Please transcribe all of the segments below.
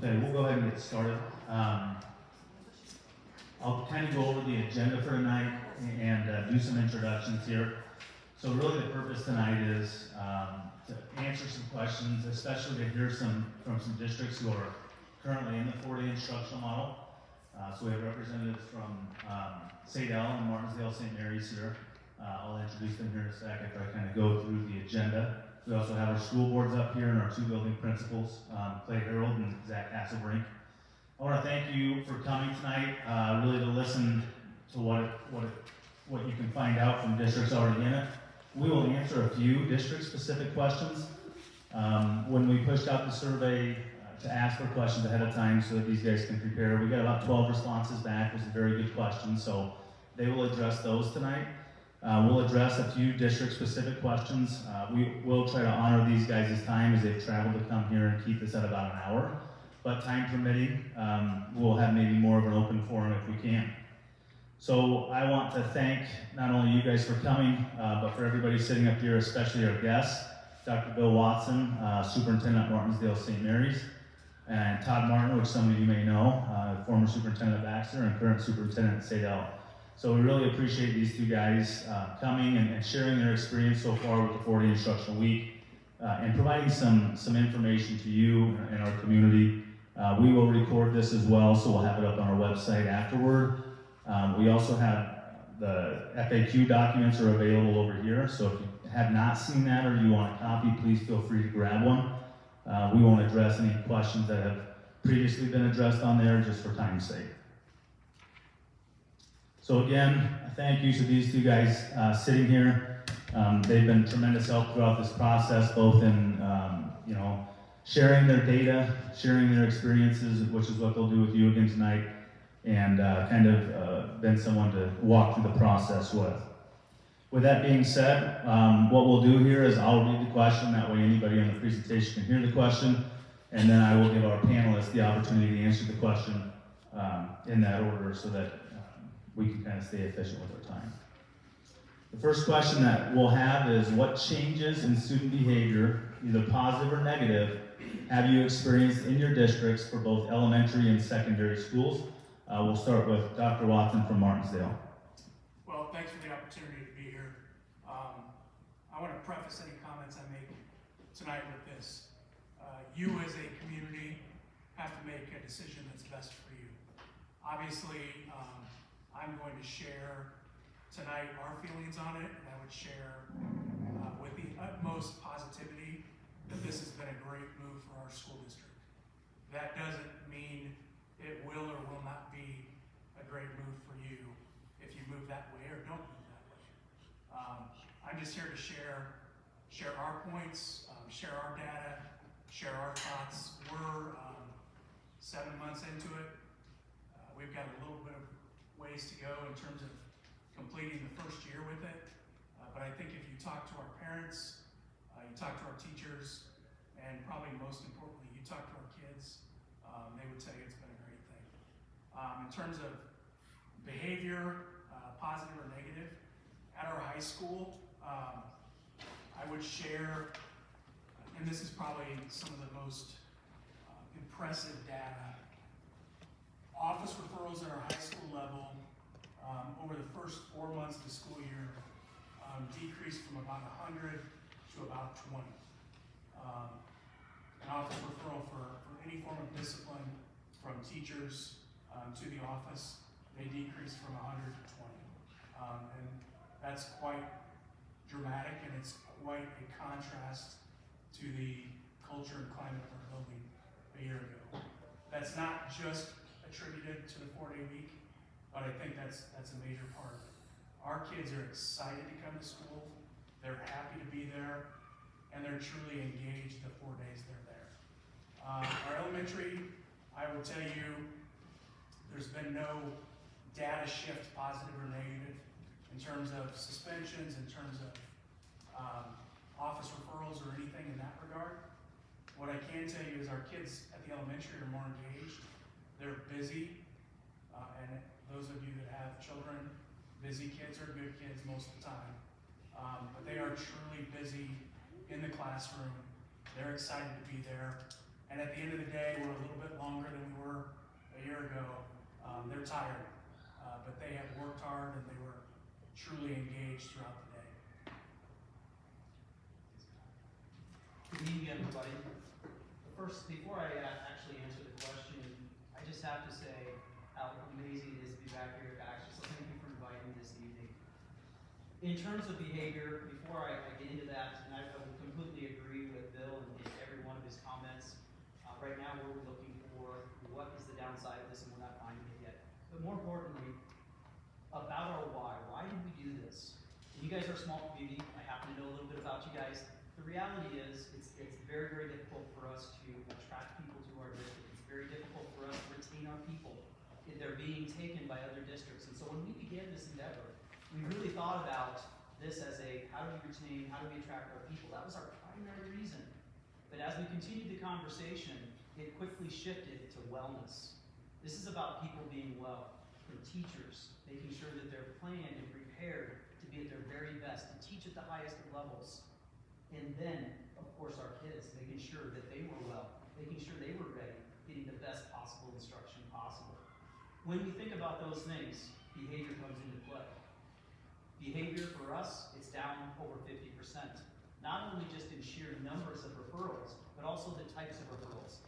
Okay, we'll go ahead and get started. I'll kind of go over the agenda for tonight and do some introductions here. So really the purpose tonight is to answer some questions, especially to hear from some districts who are currently in the 4-day instructional model. So we have representatives from St. L and Martinsdale St. Mary's here. I'll introduce them here in a sec after I kind of go through the agenda. We also have our school boards up here and our two building principals, Clay Harold and Zach Hasselbrink. I want to thank you for coming tonight, really to listen to what you can find out from districts already in it. We will answer a few district-specific questions. When we pushed out the survey to ask for questions ahead of time so that these guys can prepare, we got about 12 responses back. It was a very good question, so they will address those tonight. We'll address a few district-specific questions. We will try to honor these guys' time as they've traveled to come here and keep this at about an hour. But time permitting, we'll have maybe more of an open forum if we can. So I want to thank not only you guys for coming, but for everybody sitting up here, especially our guests, Dr. Bill Watson, Superintendent at Martinsdale St. Mary's, and Todd Martin, which some of you may know, former Superintendent at Baxter and current Superintendent at St. L. So we really appreciate these two guys coming and sharing their experience so far with the 4-day instructional week and providing some information to you and our community. We will record this as well, so we'll have it up on our website afterward. We also have the FAQ documents are available over here, so if you have not seen that or you want a copy, please feel free to grab one. We won't address any questions that have previously been addressed on there just for time's sake. So again, thank you to these two guys sitting here. They've been tremendous help throughout this process, both in sharing their data, sharing their experiences, which is what they'll do with you again tonight, and kind of been someone to walk through the process with. With that being said, what we'll do here is I'll read the question, that way anybody on the presentation can hear the question, and then I will give our panelists the opportunity to answer the question in that order so that we can kind of stay efficient with our time. The first question that we'll have is, what changes in student behavior, either positive or negative, have you experienced in your districts for both elementary and secondary schools? We'll start with Dr. Watson from Martinsdale. Well, thanks for the opportunity to be here. I want to preface any comments I make tonight with this. You as a community have to make a decision that's best for you. Obviously, I'm going to share tonight our feelings on it, and I would share with the utmost positivity that this has been a great move for our school district. That doesn't mean it will or will not be a great move for you if you move that way or don't move that way. I'm just here to share our points, share our data, share our thoughts. We're 7 months into it. We've got a little bit of ways to go in terms of completing the first year with it. But I think if you talk to our parents, you talk to our teachers, and probably most importantly, you talk to our kids, they would tell you it's been a great thing. In terms of behavior, positive or negative, at our high school, I would share, and this is probably some of the most impressive data, office referrals at our high school level over the first 4 months of the school year decreased from about 100 to about 20. An office referral for any form of discipline from teachers to the office, they decreased from 100 to 20. And that's quite dramatic, and it's quite a contrast to the culture and climate of our building a year ago. That's not just attributed to the 4-day week, but I think that's a major part of it. Our kids are excited to come to school, they're happy to be there, and they're truly engaged the 4 days they're there. Our elementary, I will tell you, there's been no data shift, positive or negative, in terms of suspensions, in terms of office referrals or anything in that regard. What I can tell you is our kids at the elementary are more engaged, they're busy, and those of you that have children, busy kids are good kids most of the time. But they are truly busy in the classroom. They're excited to be there. And at the end of the day, we're a little bit longer than we were a year ago. They're tired, but they have worked hard and they were truly engaged throughout the day. Good evening, everybody. First, before I actually answer the question, I just have to say how amazing it is to be back here at Action. So thank you for inviting me this evening. In terms of behavior, before I get into that, and I would completely agree with Bill and every one of his comments. Right now, we're looking for what is the downside of this, and we're not finding it yet. But more importantly, about our why. Why did we do this? And you guys are a small community. I happen to know a little bit about you guys. The reality is, it's very, very difficult for us to attract people to our district. It's very difficult for us to retain our people if they're being taken by other districts. And so when we began this endeavor, we really thought about this as a, how do we retain, how do we attract our people? That was our primary reason. But as we continued the conversation, it quickly shifted to wellness. This is about people being well, from teachers, making sure that they're planned and prepared to be at their very best, to teach at the highest of levels. And then, of course, our kids, making sure that they were well, making sure they were ready, getting the best possible instruction possible. When we think about those things, behavior comes into play. Behavior for us, it's down over 50%. Not only just in sheer numbers of referrals, but also the types of referrals.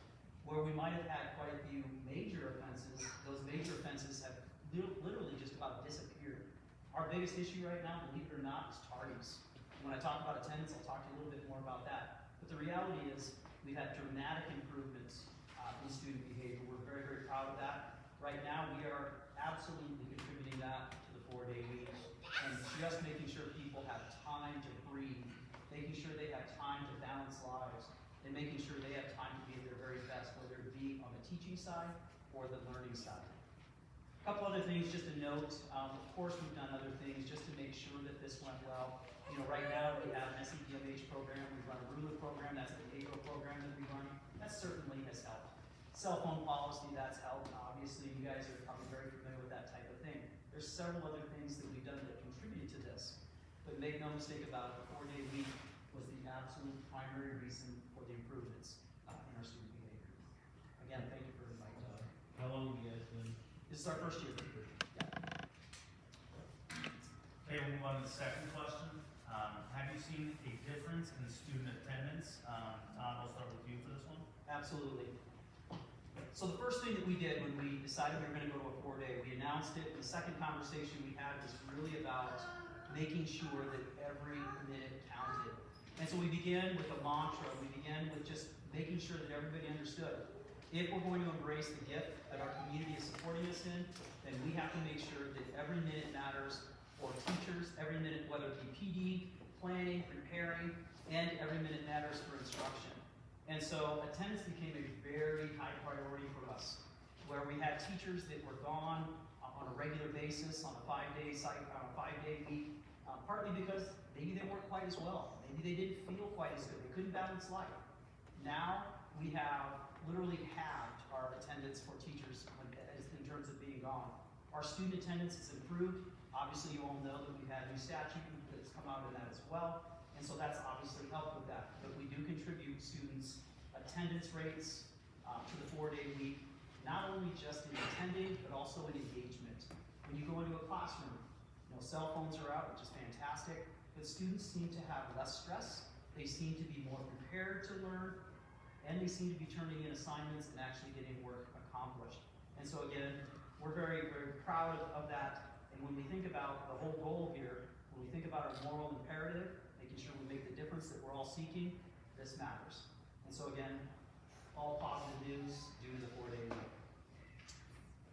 Where we might have had quite a few major offenses, those major offenses have literally just about disappeared. Our biggest issue right now, believe it or not, is tardies. When I talk about attendance, I'll talk to you a little bit more about that. But the reality is, we've had dramatic improvements in student behavior. We're very, very proud of that. Right now, we are absolutely contributing that to the 4-day week, and just making sure people have time to breathe, making sure they have time to balance lives, and making sure they have time to be at their very best, whether it be on the teaching side or the learning side. A couple other things just to note. Of course, we've done other things just to make sure that this went well. You know, right now we have an SEPMH program, we run a RULA program, that's the behavioral program that we run. That certainly has helped. Cell phone policy, that's helped. Obviously, you guys are probably very familiar with that type of thing. There's several other things that we've done that contributed to this. But make no mistake about it, the 4-day week was the absolute primary reason for the improvements in our student behavior. Again, thank you for inviting us. How long have you guys been? This is our first year. Yeah. Okay, we'll move on to the second question. Have you seen a difference in student attendance? Todd, I'll start with you for this one. Absolutely. So the first thing that we did when we decided we were going to go to a 4-day, we announced it. The second conversation we had was really about making sure that every minute counted. And so we began with a mantra. We began with just making sure that everybody understood. If we're going to embrace the gift that our community is supporting us in, then we have to make sure that every minute matters for teachers, every minute, whether it be PD, planning, preparing, and every minute matters for instruction. And so attendance became a very high priority for us, where we had teachers that were gone on a regular basis on a 5-day cycle, on a 5-day week, partly because maybe they weren't quite as well. Maybe they didn't feel quite as good. They couldn't balance life. Now we have literally halved our attendance for teachers in terms of being gone. Our student attendance has improved. Obviously, you all know that we've had a new statute that's come out in that as well. And so that's obviously helped with that. But we do contribute students' attendance rates to the 4-day week, not only just in attending, but also in engagement. When you go into a classroom, you know, cell phones are out, which is fantastic, but students seem to have less stress, they seem to be more prepared to learn, and they seem to be turning in assignments and actually getting work accomplished. And so again, we're very, very proud of that. And when we think about the whole goal here, when we think about our moral imperative, making sure we make the difference that we're all seeking, this matters. And so again, all positive news due to the 4-day week.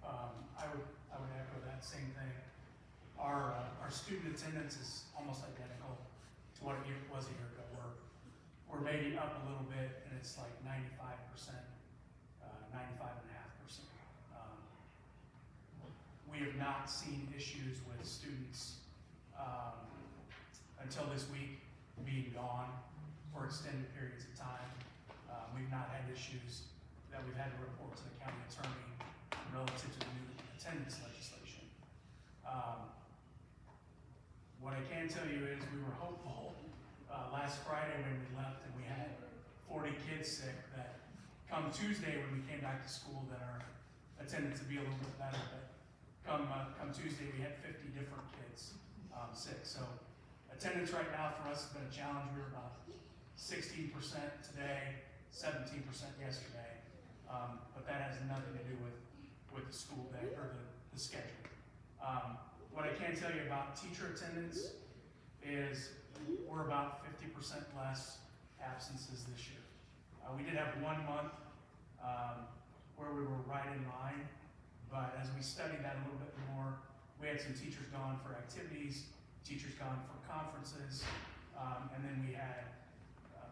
I would echo that same thing. Our student attendance is almost identical to what it was a year ago. We're maybe up a little bit, and it's like 95%, 95.5%. We have not seen issues with students until this week being gone for extended periods of time. We've not had issues that we've had to report to the county attorney relative to the new attendance legislation. What I can tell you is we were hopeful last Friday when we left and we had 40 kids sick that come Tuesday, when we came back to school, then our attendance would be a little bit better, but come Tuesday, we had 50 different kids, sick, so attendance right now for us has been a challenge. We were about 16% today, 17% yesterday, but that has nothing to do with the school day or the schedule. What I can tell you about teacher attendance is we're about 50% less absences this year. We did have 1 month where we were right in line, but as we studied that a little bit more, we had some teachers gone for activities, teachers gone for conferences, and then we had,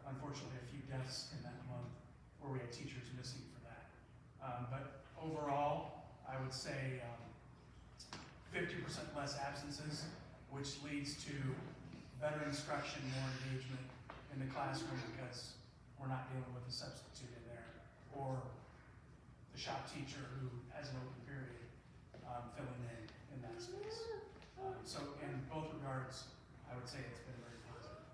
unfortunately, a few deaths in that month where we had teachers missing for that. But overall, I would say 50% less absences, which leads to better instruction, more engagement in the classroom because we're not dealing with a substitute in there or the shop teacher who has an open period filling in that space. So in both regards, I would say it's been very positive.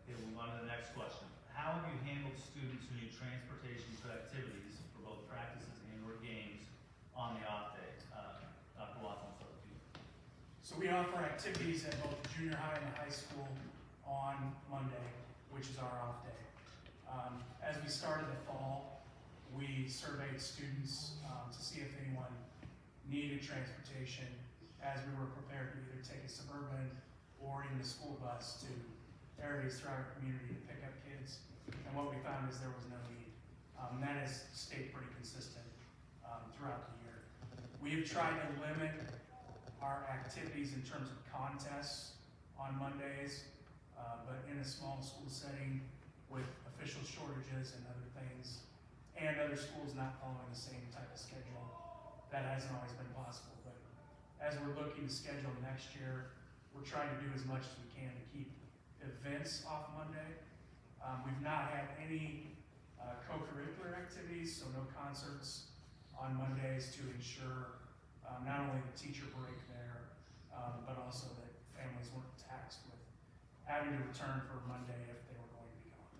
Okay, we'll move on to the next question. How have you handled students who need transportation to activities for both practices and/or games on the off day? Dr. Watson, I'll start with you. So we offer activities at both the junior high and the high school on Monday, which is our off day. As we started the fall, we surveyed students to see if anyone needed transportation as we were prepared to either take a suburban or even a school bus to areas throughout our community to pick up kids. And what we found is there was no need. That has stayed pretty consistent throughout the year. We have tried to limit our activities in terms of contests on Mondays, but in a small school setting with official shortages and other things, and other schools not following the same type of schedule, that hasn't always been possible. But as we're looking to schedule next year, we're trying to do as much as we can to keep events off Monday. We've not had any co-curricular activities, so no concerts on Mondays to ensure not only the teacher break there, but also that families weren't taxed with having to return for Monday if they were going to be gone.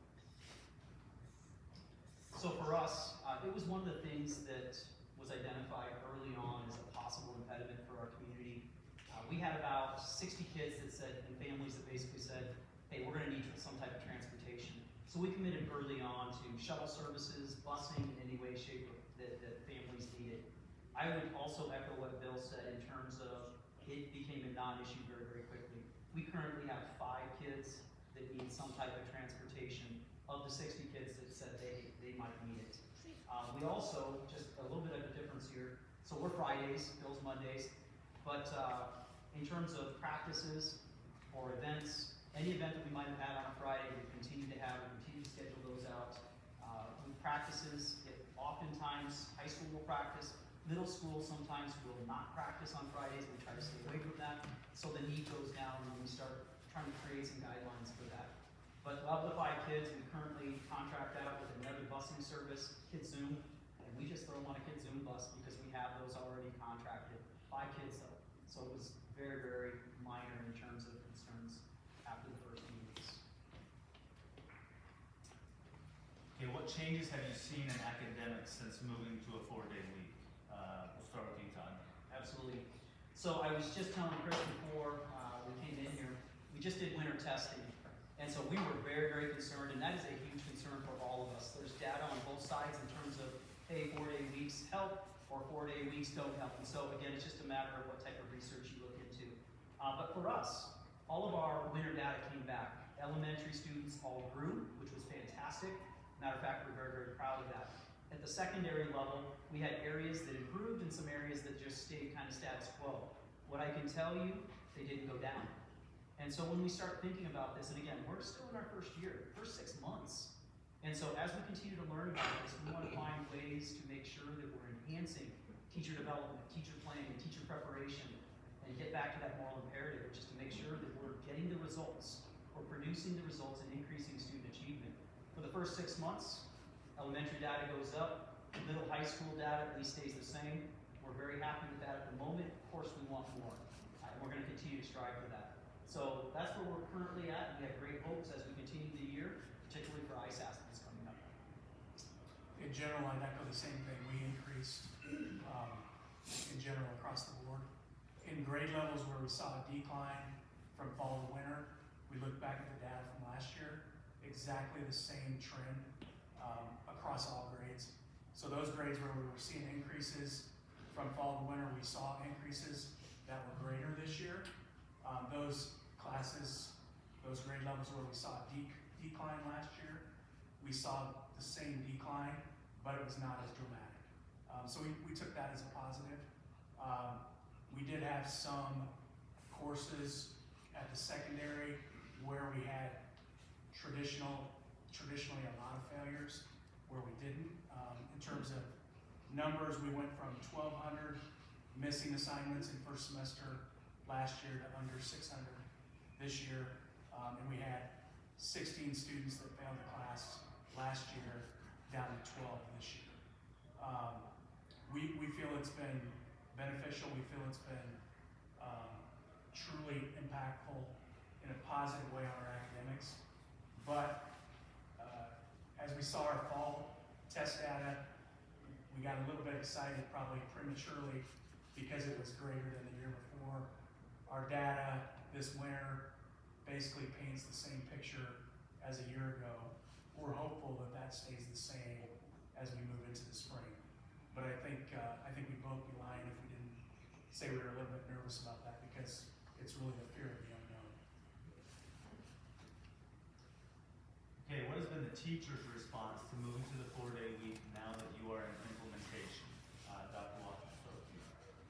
So for us, it was one of the things that was identified early on as a possible impediment for our community. We had about 60 kids that said, and families that basically said, hey, we're gonna need some type of transportation. So we committed early on to shuttle services, busing in any way, shape, that families needed. I would also echo what Bill said in terms of it became a non-issue very, very quickly. We currently have 5 kids that need some type of transportation of the 60 kids that said they might need it. We also, just a little bit of a difference here, so we're Fridays, Bill's Mondays, but in terms of practices or events, any event that we might have had on a Friday, we continue to schedule those out. With practices, oftentimes high school will practice, middle school sometimes will not practice on Fridays. We try to stay away from that. So the need goes down when we start trying to create some guidelines for that. But of the 5 kids, we currently contract out with another busing service, KidZoom, and we just throw them on a KidZoom bus because we have those already contracted. 5 kids though. So it was very, very minor in terms of concerns after the first few weeks. Okay, what changes have you seen in academics since moving to a 4-day week? We'll start with you, Todd. Absolutely. So I was just telling Chris before we came in here, we just did winter testing. And so we were very, very concerned, and that is a huge concern for all of us. There's data on both sides in terms of, hey, 4-day weeks help or 4-day weeks don't help. And so again, it's just a matter of what type of research you look into. But for us, all of our winter data came back. Elementary students all grew, which was fantastic. Matter of fact, we're very, very proud of that. At the secondary level, we had areas that improved and some areas that just stayed kind of status quo. What I can tell you, they didn't go down. And so when we start thinking about this, and again, we're still in our first year, first 6 months. And so as we continue to learn about this, we want to find ways to make sure that we're enhancing teacher development, teacher planning, and teacher preparation, and get back to that moral imperative, which is to make sure that we're getting the results, we're producing the results and increasing student achievement. For the first 6 months, elementary data goes up, middle high school data at least stays the same. We're very happy with that at the moment. Of course, we want more, and we're going to continue to strive for that. So that's where we're currently at, and we have great hopes as we continue the year, particularly for ISAS that's coming up. in general, I'd echo the same thing. We increased in general across the board. In grade levels where we saw a decline from fall to winter, we looked back at the data from last year, exactly the same trend across all grades. So those grades where we were seeing increases from fall to winter, we saw increases that were greater this year. Those classes, those grade levels where we saw a decline last year, we saw the same decline, but it was not as dramatic. So we took that as a positive. We did have some courses at the secondary where we had traditionally a lot of failures, where we didn't. In terms of numbers, we went from 1,200 missing assignments in first semester last year to under 600 this year, and we had 16 students that failed the class last year, down to 12 this year. We feel it's been beneficial. We feel it's been truly impactful in a positive way on our academics. But as we saw our fall test data, we got a little bit excited, probably prematurely, because it was greater than the year before. Our data this winter basically paints the same picture as a year ago. We're hopeful that that stays the same as we move into the spring. But I think we'd both be lying if we didn't say we were a little bit nervous about that, because it's really the fear of the unknown. Okay, what has been the teacher's response to moving to the 4-day week now that you are in implementation? Dr. Walker, so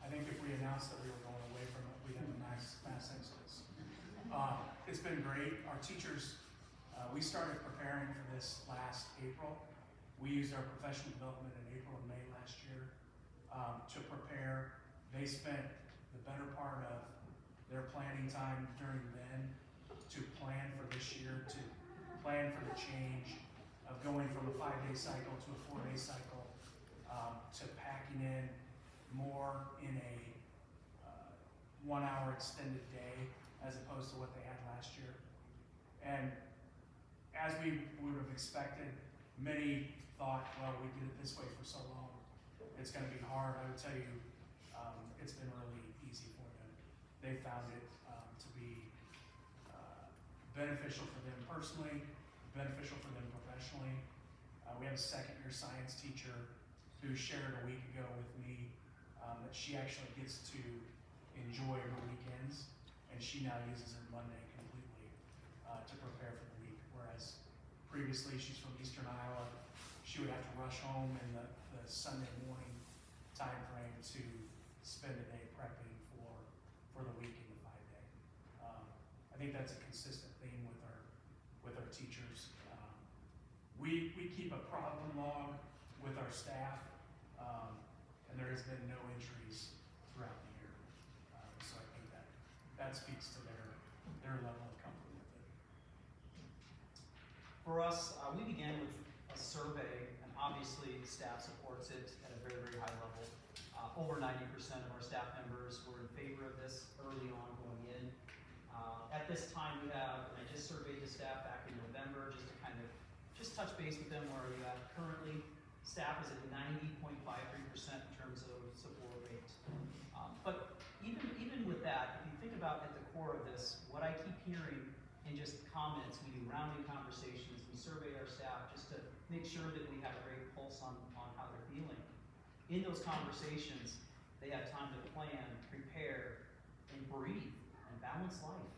I think if we announced that we were going away from it, we'd have a mass exodus. It's been great. Our teachers, we started preparing for this last April. We used our professional development in April and May last year to prepare. They spent the better part of their planning time during then to plan for this year, to plan for the change of going from a 5-day cycle to a 4-day cycle, to packing in more in a 1-hour extended day as opposed to what they had last year. And as we would have expected, many thought, well, we did it this way for so long, it's going to be hard. I would tell you, it's been really easy for them. They found it to be beneficial for them personally, beneficial for them professionally. We have a second-year science teacher who shared a week ago with me that she actually gets to enjoy her weekends, and she now uses her Monday completely to prepare for the week, whereas previously she's from Eastern Iowa. She would have to rush home in the Sunday morning time frame to spend a day prepping for the week in the 5-day. I think that's a consistent theme with our teachers. We keep a problem log with our staff, and there has been no entries throughout the year. So I think that speaks to their level of comfort with it. For us, we began with a survey, and obviously staff supports it at a very, very high level. Over 90% of our staff members were in favor of this early on going in. At this time, and I just surveyed the staff back in November just to kind of touch base with them. Where are you at currently? Staff is at 90.53% in terms of support rate. But even with that, if you think about at the core of this, what I keep hearing in just comments, we do rounding conversations, we survey our staff just to make sure that we have a great pulse on how they're feeling. In those conversations, they have time to plan, prepare, and breathe, and balance life.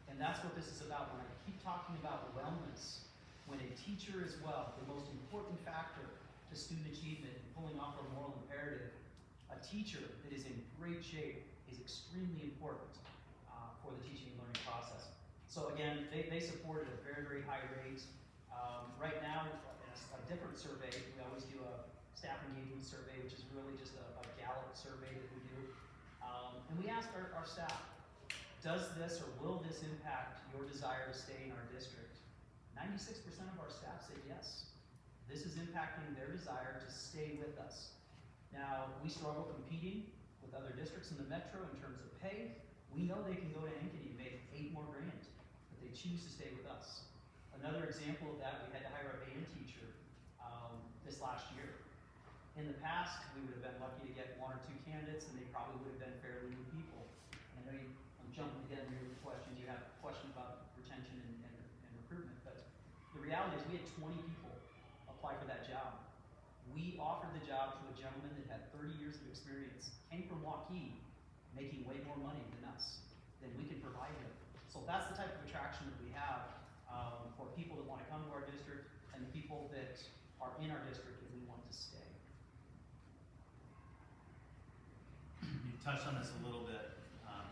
And that's what this is about. When I keep talking about wellness, when a teacher is well, the most important factor to student achievement and pulling off our moral imperative, a teacher that is in great shape is extremely important for the teaching and learning process. So again, they supported a very, very high rate. Right now, a different survey, we always do a staff engagement survey, which is really just a Gallup survey that we do. And we asked our staff, does this or will this impact your desire to stay in our district? 96% of our staff said yes. This is impacting their desire to stay with us. Now, we struggle competing with other districts in the metro in terms of pay. We know they can go to Ankeny and make $8 more grand, but they choose to stay with us. Another example of that, we had to hire a band teacher this last year. In the past, we would have been lucky to get 1 or 2 candidates, and they probably would have been fairly new people. And I know I'm jumping again to your questions. You have questions about retention and recruitment, but the reality is we had 20 people apply for that job. We offered the job to a gentleman that had 30 years of experience, came from Waukee, making way more money than us, than we could provide him. So that's the type of attraction that we have for people that want to come to our district and the people that are in our district that we want to stay. You touched on this a little bit,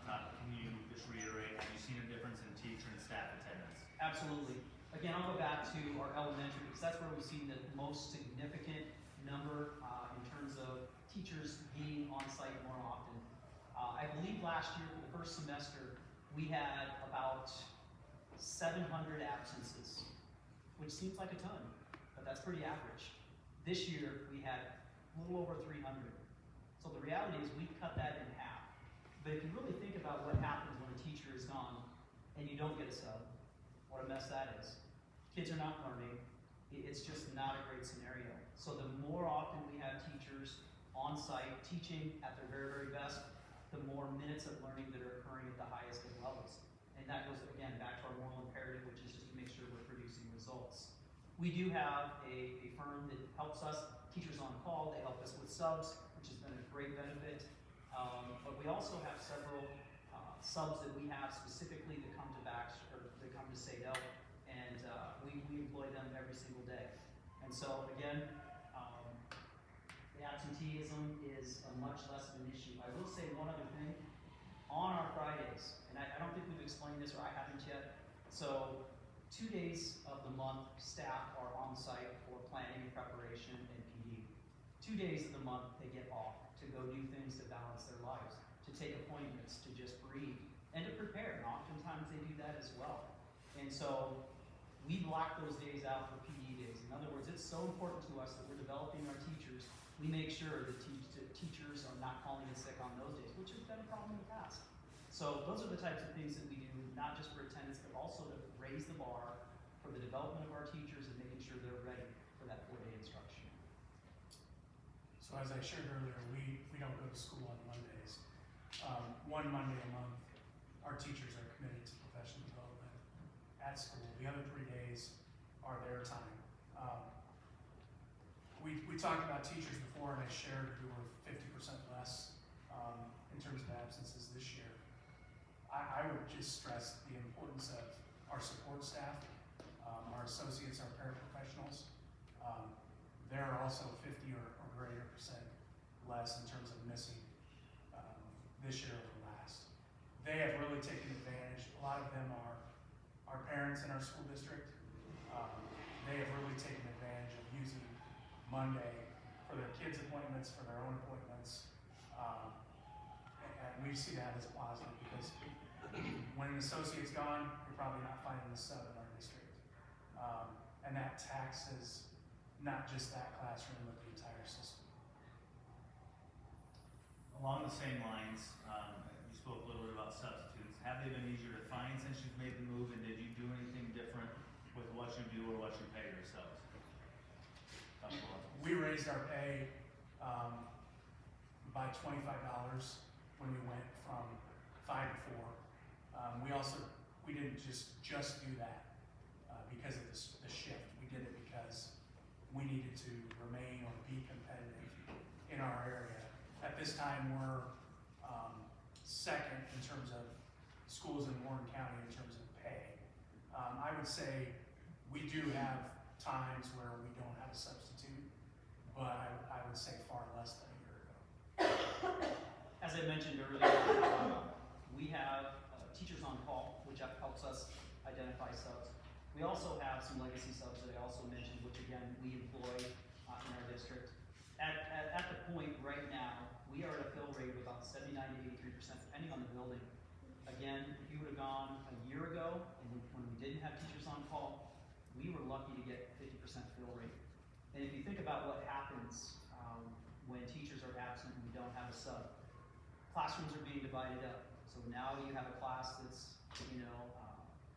Todd. Can you just reiterate, have you seen a difference in teacher and staff attendance? Absolutely. Again, I'll go back to our elementary because that's where we've seen the most significant number in terms of teachers being on site more often. I believe last year for the first semester, we had about 700 absences, which seems like a ton, but that's pretty average. This year, we had a little over 300. So the reality is we cut that in half. But if you really think about what happens when a teacher is gone and you don't get a sub, what a mess that is. Kids are not learning. It's just not a great scenario. So the more often we have teachers on site teaching at their very, very best, the more minutes of learning that are occurring at the highest of levels. And that goes, again, back to our moral imperative, which is just to make sure we're producing results. We do have a firm that helps us, teachers on call, they help us with subs, which has been a great benefit. But we also have several subs that we have specifically that come to Baxter, or that come to Sadell, and we employ them every single day. And so, again, the absenteeism is a much less of an issue. I will say one other thing. On our Fridays, and I don't think we've explained this, or I haven't yet, so 2 days of the month, staff are on site for planning and preparation and PD. 2 days of the month, they get off to go do things to balance their lives, to take appointments, to just breathe, and to prepare. And oftentimes they do that as well. And so we block those days out for PD days. In other words, it's so important to us that we're developing our teachers. We make sure that teachers are not calling in sick on those days, which has been a problem in the past. So those are the types of things that we do, not just for attendance, but also to raise the bar for the development of our teachers and making sure they're ready for that 4-day instruction. So as I shared earlier, we don't go to school on Mondays. One Monday a month, our teachers are committed to professional development at school. The other 3 days are their time. We talked about teachers before, and I shared we were 50% less in terms of absences this year. I would just stress the importance of our support staff, our associates, our paraprofessionals. They're also 50 or greater percent less in terms of missing this year over last. They have really taken advantage. A lot of them are our parents in our school district. They have really taken advantage of using Monday for their kids' appointments, for their own appointments. And we see that as positive because when an associate's gone, you're probably not finding a sub in our district. And that taxes not just that classroom, but the entire system. Along the same lines, you spoke a little bit about substitutes. Have they been easier to find since you've made the move, and did you do anything different with what you do or what you pay yourselves? We raised our pay by $25 when we went from 5 to 4. We didn't just do that because of the shift. We did it because we needed to remain or be competitive in our area. At this time, we're second in terms of schools in Warren County in terms of pay. I would say we do have times where we don't have a substitute, but I would say far less than a year ago. As I mentioned earlier, we have teachers on call, which helps us identify subs. We also have some legacy subs that I also mentioned, which again, we employ in our district. At the point right now, we are at a fill rate of about 79 to 83%, depending on the building. Again, if you would have gone a year ago, and when we didn't have teachers on call, we were lucky to get 50% fill rate. And if you think about what happens when teachers are absent and we don't have a sub, classrooms are being divided up. So now you have a class that's,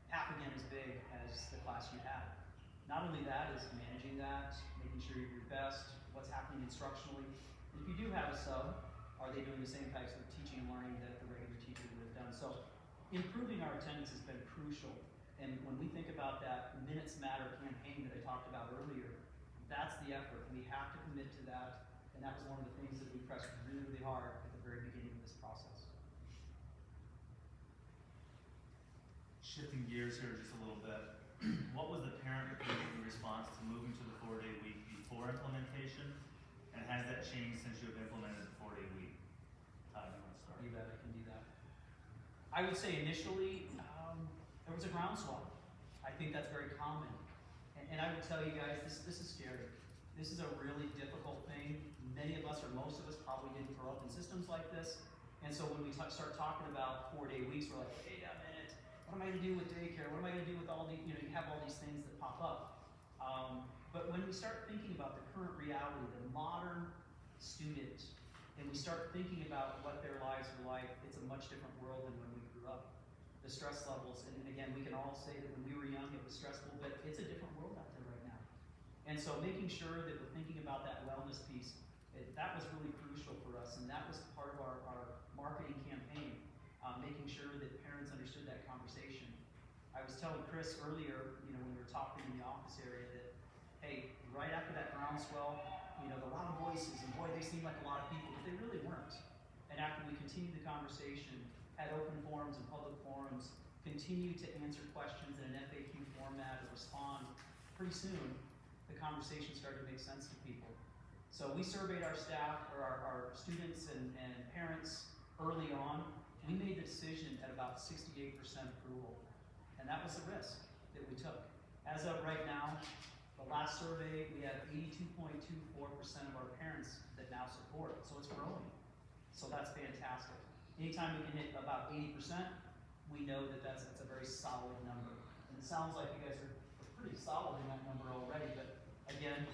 half again as big as the class you had. Not only that is managing that, making sure you're your best, what's happening instructionally. If you do have a sub, are they doing the same types of teaching and learning that the regular teacher would have done? So improving our attendance has been crucial. And when we think about that Minutes Matter campaign that I talked about earlier, that's the effort. We have to commit to that. And that was one of the things that we pressed really, really hard at the very beginning of this process. Shifting gears here just a little bit, what was the parent or community response to moving to the 4-day week before implementation? And has that changed since you have implemented the 4-day week? Todd, you want to start? You bet, I can do that. I would say initially, there was a groundswell. I think that's very common. And I would tell you guys, this is scary. This is a really difficult thing. Many of us, or most of us, probably didn't grow up in systems like this. And so when we start talking about 4-day weeks, we're like, wait a minute, what am I gonna do with daycare? What am I gonna do with all the, you have all these things that pop up. But when we start thinking about the current reality, the modern student, and we start thinking about what their lives are like, it's a much different world than when we grew up. The stress levels, and again, we can all say that when we were young, it was stressful, but it's a different world out there right now. And so making sure that we're thinking about that wellness piece, that was really crucial for us, and that was part of our marketing campaign, making sure that parents understood that conversation. I was telling Chris earlier, when we were talking in the office area, that, hey, right after that groundswell, a lot of voices, and boy, they seemed like a lot of people, but they really weren't. And after we continued the conversation, had open forums and public forums, continued to answer questions in an FAQ format or respond, pretty soon, the conversation started to make sense to people. So we surveyed our staff, or our students and parents early on. We made the decision at about 68% approval. And that was the risk that we took. As of right now, the last survey, we have 82.24% of our parents that now support. So it's growing. So that's fantastic. Anytime we can hit about 80%, we know that that's a very solid number. And it sounds like you guys are pretty solid in that number already, but again,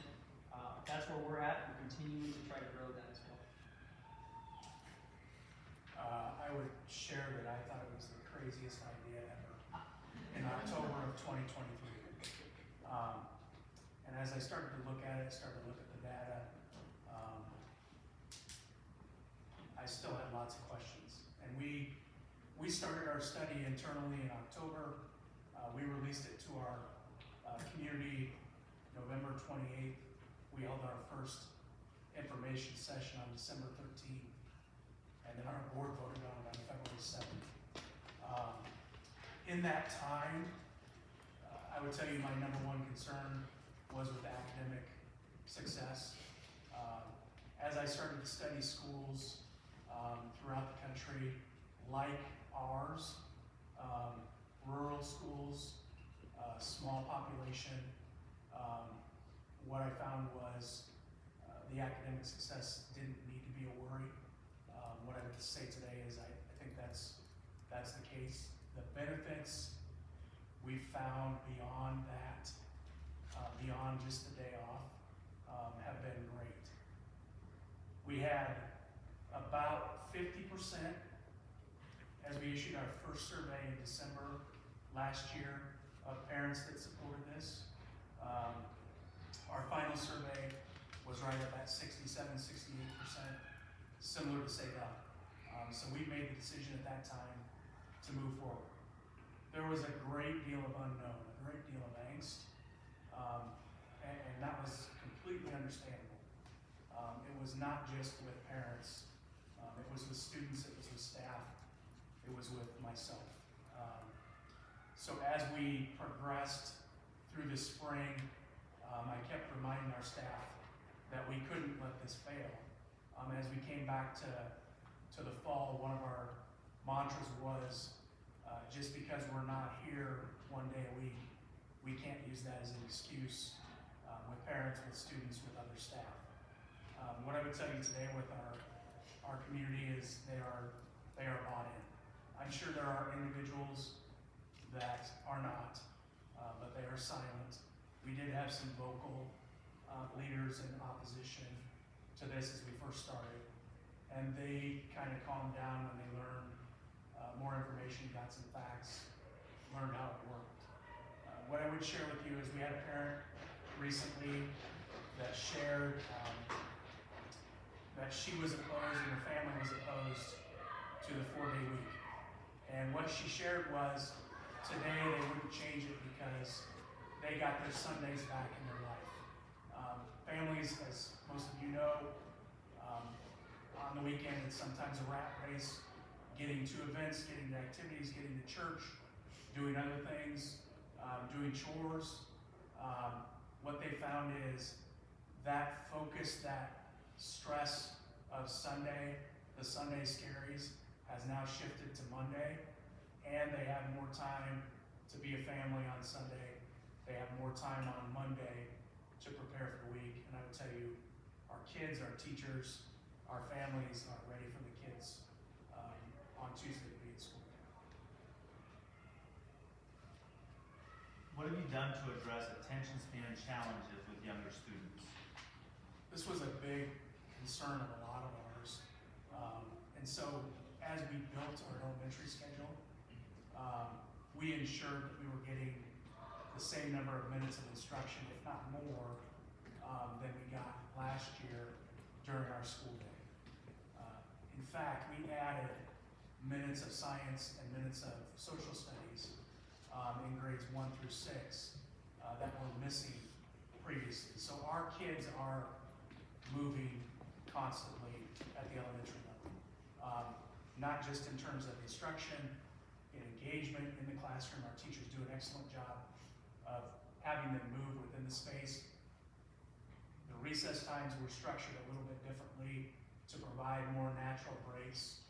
that's where we're at. We're continuing to try to grow that as well. I would share that I thought it was the craziest idea ever in October of 2023. And as I started to look at it, started to look at the data, I still had lots of questions. And we started our study internally in October. We released it to our community November 28th. We held our first information session on December 13th. And then our board voted on it on February 7th. In that time, I would tell you my number one concern was with academic success. As I started to study schools throughout the country, like ours, rural schools, small population, what I found was the academic success didn't need to be a worry. What I would say today is I think that's the case. The benefits we found beyond that, beyond just the day off, have been great. We had about 50%, as we issued our first survey in December last year, of parents that supported this. Our final survey was right at that 67, 68%, similar to SAVE. So we made the decision at that time to move forward. There was a great deal of unknown, a great deal of angst, and that was completely understandable. It was not just with parents, it was with students, it was with staff, it was with myself. So as we progressed through the spring, I kept reminding our staff that we couldn't let this fail. As we came back to the fall, one of our mantras was, just because we're not here one day a week, we can't use that as an excuse with parents, with students, with other staff. What I would tell you today with our community is they are bought in. I'm sure there are individuals that are not, but they are silent. We did have some vocal leaders in opposition to this as we first started, and they kind of calmed down when they learned more information, got some facts, learned how it worked. What I would share with you is we had a parent recently that shared that she was opposed and her family was opposed to the 4-day week. And what she shared was today they wouldn't change it because they got their Sundays back in their life. Families, as most of you know, on the weekend it's sometimes a rat race, getting to events, getting to activities, getting to church, doing other things, doing chores. What they found is that focus, that stress of Sunday, the Sunday scaries, has now shifted to Monday, and they have more time to be a family on Sunday. They have more time on Monday to prepare for the week. And I would tell you, our kids, our teachers, our families are ready for the kids on Tuesday to be at school. What have you done to address attention span challenges with younger students? This was a big concern of a lot of ours. And so as we built our elementary schedule, we ensured that we were getting the same number of minutes of instruction, if not more, than we got last year during our school day. In fact, we added minutes of science and minutes of social studies in grades 1 through 6 that were missing previously. So our kids are moving constantly at the elementary level. Not just in terms of instruction, in engagement in the classroom. Our teachers do an excellent job of having them move within the space. The recess times were structured a little bit differently to provide more natural breaks,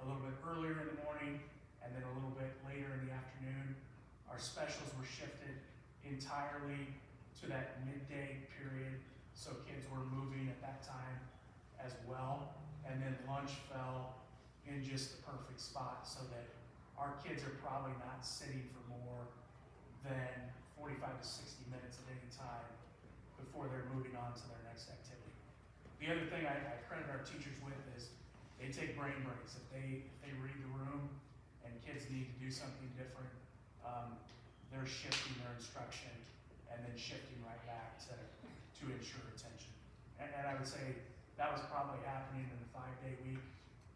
a little bit earlier in the morning and then a little bit later in the afternoon. Our specials were shifted entirely to that midday period, so kids were moving at that time as well. And then lunch fell in just the perfect spot so that our kids are probably not sitting for more than 45 to 60 minutes at any time before they're moving on to their next activity. The other thing I credit our teachers with is they take brain breaks. If they read the room and kids need to do something different, they're shifting their instruction and then shifting right back to ensure attention. And I would say that was probably happening in the 5-day week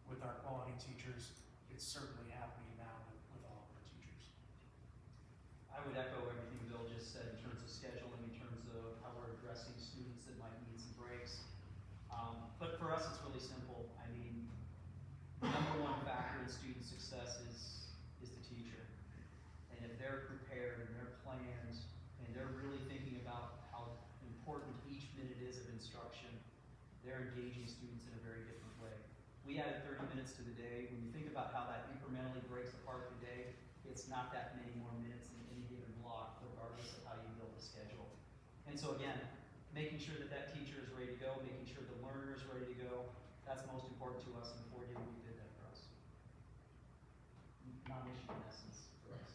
with our quality teachers. It's certainly happening now with all of our teachers. I would echo everything Bill just said in terms of scheduling, in terms of how we're addressing students that might need some breaks. But for us, it's really simple. I mean, the number one factor in student success is the teacher. And if they're prepared and they're planned and they're really thinking about how important each minute is of instruction, they're engaging students in a very different way. We added 30 minutes to the day. When you think about how that incrementally breaks apart the day, it's not that many more minutes in any given block, regardless of how you build the schedule. And so again, making sure that that teacher is ready to go, making sure the learner is ready to go, that's most important to us, and the 4-day week did that for us. Non-issue in essence for us.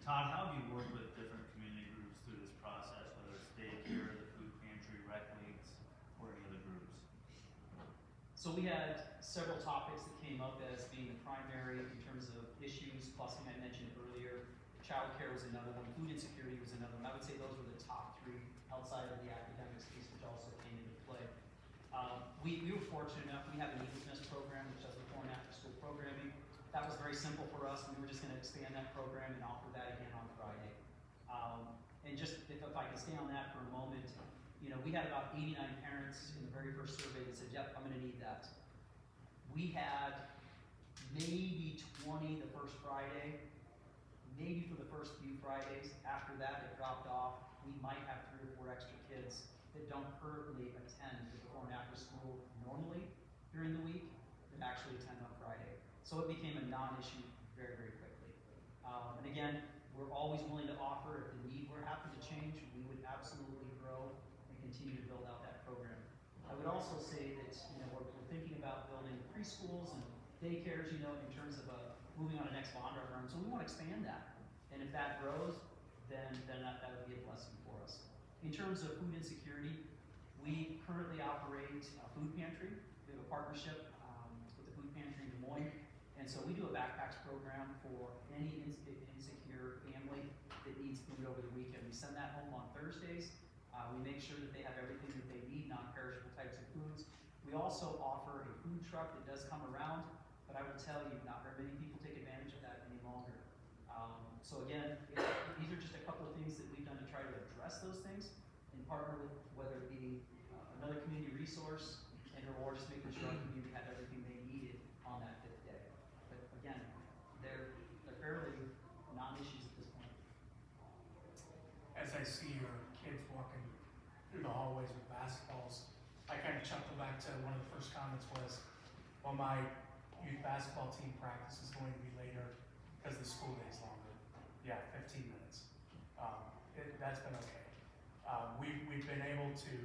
Todd, how have you worked with different community groups through this process, whether it's daycare, the food pantry, rec leagues, or any other groups? So we had several topics that came up as being the primary in terms of issues. Busing I mentioned earlier, child care was another one, food insecurity was another one. I would say those were the top 3 outside of the academics piece, which also came into play. We were fortunate enough, we have an Eagles Nest program, which does before and after school programming. That was very simple for us. We were just going to expand that program and offer that again on Friday. And just if I can stay on that for a moment, you know, we had about 89 parents in the very first survey that said, yep, I'm going to need that. We had maybe 20 the first Friday, maybe for the first few Fridays. After that, it dropped off. We might have 3 or 4 extra kids that don't currently attend the before and after school normally during the week that actually attend on Friday. So it became a non-issue very, very quickly. And again, we're always willing to offer. If the need were happen to change, we would absolutely grow and continue to build out that program. I would also say that, you know, we're thinking about building preschools and daycares, you know, in terms of moving on to next Bondra firm. So we want to expand that. And if that grows, then that would be a blessing for us. In terms of food insecurity, we currently operate a food pantry. We have a partnership with the food pantry in Des Moines. And so we do a backpacks program for any insecure needs food over the weekend. We send that home on Thursdays. We make sure that they have everything that they need, non-perishable types of foods. We also offer a food truck that does come around, but I will tell you, not very many people take advantage of that any longer. So again, these are just a couple of things that we've done to try to address those things and partner with, whether it be another community resource and or just making sure our community had everything they needed on that 5th day. But again, they're fairly non-issues at this point. As I see your kids walking through the hallways with basketballs, I kind of chuckle back to one of the first comments was, well, my youth basketball team practice is going to be later because the school day is longer. Yeah, 15 minutes. That's been okay. We've been able to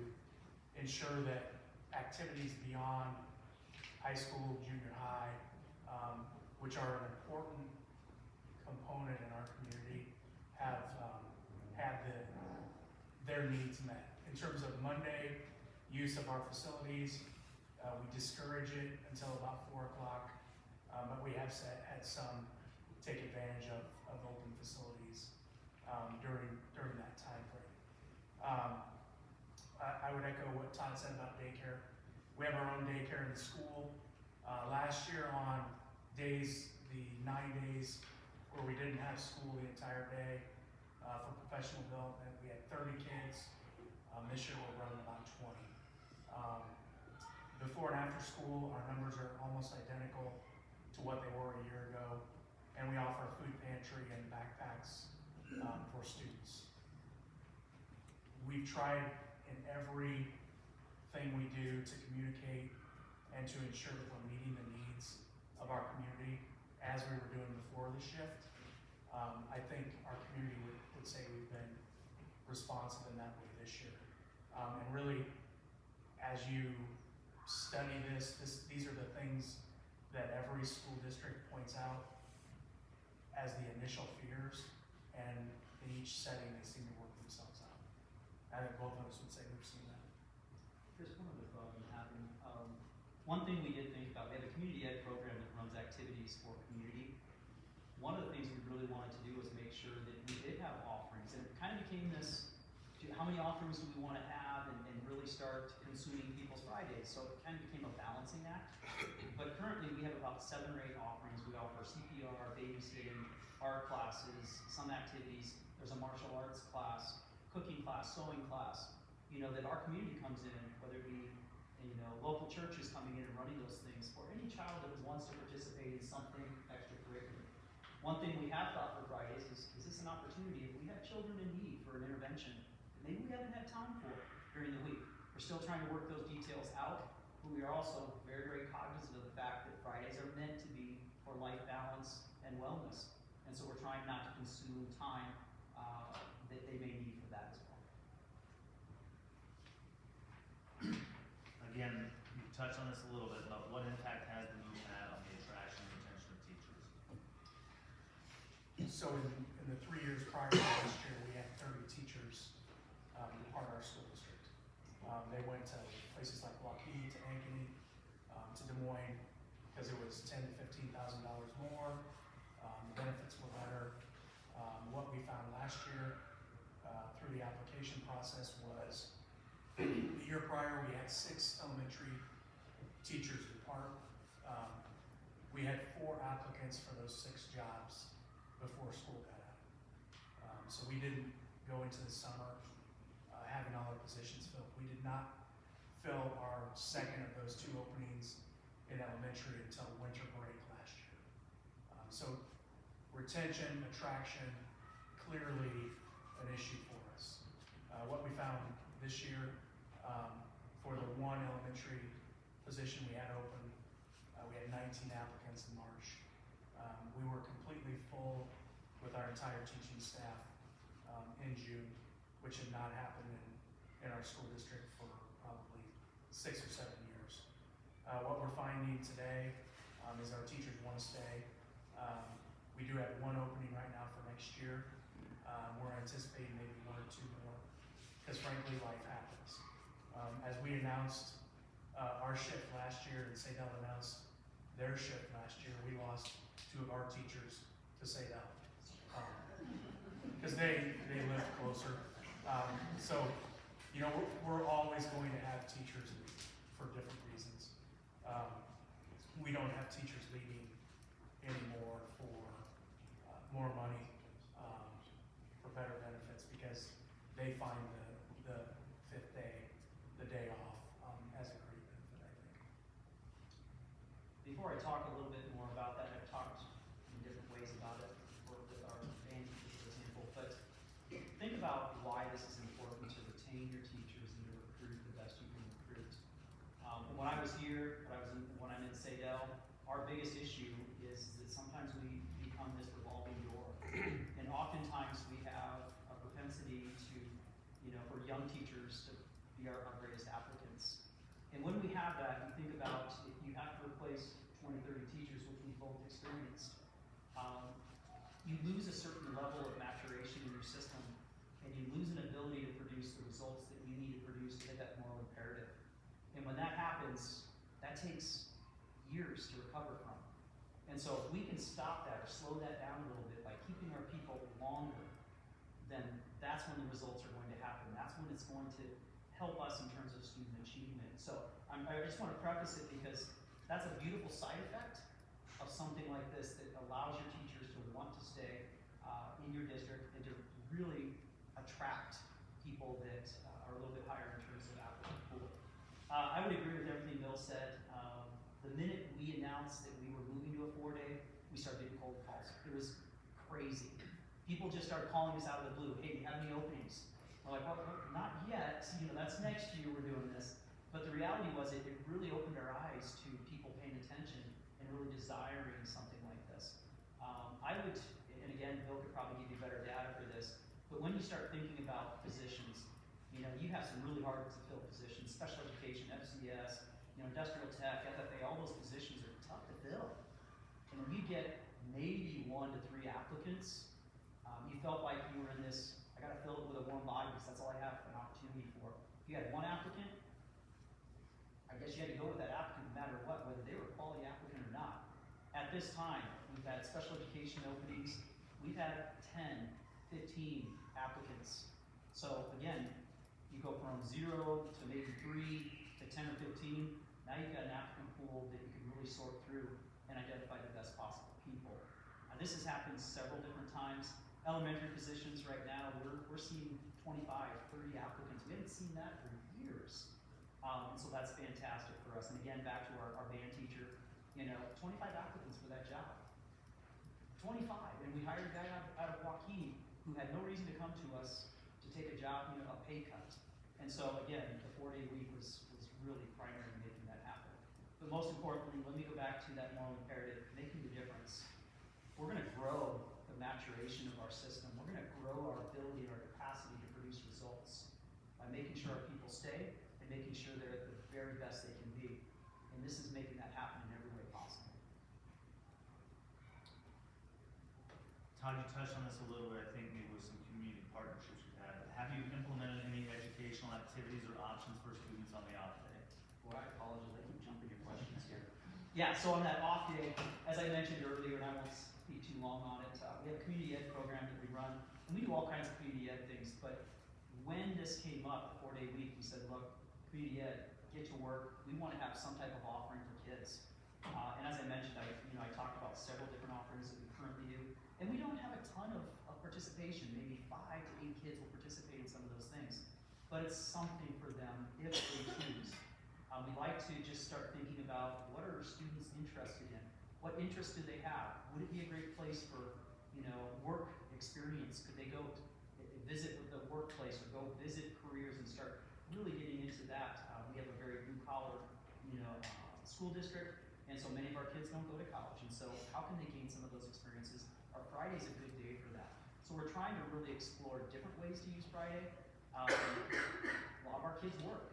ensure that activities beyond high school, junior high, which are an important component in our community, have had their needs met. In terms of Monday use of our facilities, we discourage it until about 4 o'clock, but we have had some take advantage of open facilities during that time frame. I would echo what Todd said about daycare. We have our own daycare in the school. Last year on days, the 9 days where we didn't have school the entire day for professional development, we had 30 kids. This year we're running about 20. Before and after school, our numbers are almost identical to what they were a year ago, and we offer a food pantry and backpacks for students. We've tried in everything we do to communicate and to ensure that we're meeting the needs of our community as we were doing before the shift. I think our community would say we've been responsive in that way this year. And really, as you study these are the things that every school district points out as the initial fears, and in each setting they seem to work themselves out. I think both of us would say we've seen that. Chris, one other thought on happening. One thing we did think about, we have a community ed program that runs activities for community. One of the things we really wanted to do was make sure that we did have offerings, and it kind of became this, how many offerings do we want to have, and really start consuming people's Fridays. So it kind of became a balancing act. But currently we have about 7 or 8 offerings. We offer CPR, babysitting, art classes, some activities. There's a martial arts class, cooking class, sewing class, that our community comes in, whether it be, local churches coming in and running those things, for any child that wants to participate in something extracurricular. One thing we have thought for Fridays is this an opportunity, if we have children in need for an intervention, that maybe we haven't had time for during the week. We're still trying to work those details out, but we are also very, very cognizant of the fact that Fridays are meant to be for life balance and wellness. And so we're trying not to consume time that they may need for that as well. Again, you touched on this a little bit, but what impact has the move had on the attraction and retention of teachers? So in the 3 years prior to last year, we had 30 teachers depart our school district. They went to places like Waukee, to Ankeny, to Des Moines, because it was $10,000 to $15,000 more. The benefits were better. What we found last year through the application process was the year prior we had 6 elementary teachers depart. We had 4 applicants for those 6 jobs before school got out. So we didn't go into the summer having all our positions filled. We did not fill our second of those 2 openings in elementary until winter break last year. So retention, attraction, clearly an issue for us. What we found this year, for the 1 elementary position we had open, we had 19 applicants in March. We were completely full with our entire teaching staff in June, which had not happened in our school district for probably 6 or 7 years. What we're finding today is our teachers want to stay. We do have 1 opening right now for next year. We're anticipating maybe 1 or 2 more, because frankly, life happens. As we announced our shift last year, and Sadell announced their shift last year, we lost 2 of our teachers to Sadell. because they live closer. So, you know, we're always going to have teachers leave for different reasons. We don't have teachers leaving anymore for more money, for better benefits, because they find the fifth day, the day off, as a great benefit, I think. Before I talk a little bit more about that, I've talked in different ways about it, worked with our band teachers, for example, but think about why this is important to retain your teachers and to recruit the best you can recruit. When I was here, when I'm in Sadell, our biggest issue is that sometimes we become this revolving door. And oftentimes we have a propensity to, you know, for young teachers to be our greatest applicants. And when we have that, you think about if you have to replace 20, 30 teachers, which we've both experienced, you lose a certain level of maturation in your system, and you lose an ability to produce the results that you need to produce to hit that moral imperative. And when that happens, that takes years to recover from. And so if we can stop that or slow that down a little bit by keeping our people longer, then that's when the results are going to happen. That's when it's going to help us in terms of student achievement. So I just want to preface it because that's a beautiful side effect of something like this that allows your teachers to want to stay in your district and to really attract people that are a little bit higher in terms of applicant pool. I would agree with everything Bill said. The minute we announced that we were moving to a 4-day, we started getting cold calls. It was crazy. People just started calling us out of the blue. Hey, do you have any openings? We're like, well, not yet. You know, that's next year we're doing this. But the reality was it really opened our eyes to people paying attention and really desiring something like this. I would, and again, Bill could probably give you better data for this, but when you start thinking about positions, you know, you have some really hard to fill positions, special education, FCS, you know, industrial tech, FFA, all those positions are tough to fill. And when you get maybe 1 to 3 applicants, you felt like you were in this, I gotta fill it with a warm body because that's all I have an opportunity for. If you had 1 applicant, I guess you had to go with that applicant no matter what, whether they were a quality applicant or not. At this time, we've had special education openings, we've had 10, 15 applicants. So again, you go from 0 to maybe 3 to 10 or 15, now you've got an applicant pool that you can really sort through and identify the best possible people. This has happened several different times. Elementary positions right now, we're seeing 25, 30 applicants. We haven't seen that for years. And so that's fantastic for us. And again, back to our band teacher, you know, 25 applicants for that job. 25, and we hired a guy out of Joaquin who had no reason to come to us to take a job, you know, a pay cut. And so again, the 4-day week was really primary in making that happen. But most importantly, let me go back to that moral imperative, making the difference. We're going to grow the maturation of our system. We're going to grow our ability and our capacity to produce results by making sure our people stay and making sure they're at the very best they can be. And this is making that happen in every way possible. Todd, you touched on this a little bit, I think maybe with some community partnerships you've had. Have you implemented any educational activities or options for students on the off day? Boy, I apologize, I keep jumping your questions here. Yeah, so on that off day, as I mentioned earlier, and I won't be too long on it, we have a community ed program that we run, and we do all kinds of community ed things, but when this came up, the 4-day week, we said, look, community ed, get to work, we want to have some type of offering for kids. And as I mentioned, I talked about several different offerings that we currently do, and we don't have a ton of participation, maybe 5 to 8 kids will participate in some of those things, but it's something for them if they choose. We like to just start thinking about what are students interested in? What interests do they have? Would it be a great place for, you know, work experience? Could they go visit with the workplace or go visit careers and start really getting into that? We have a very blue collar, you know, school district, and so many of our kids don't go to college. And so how can they gain some of those experiences? Our Friday's a good day for that. So we're trying to really explore different ways to use Friday. A lot of our kids work.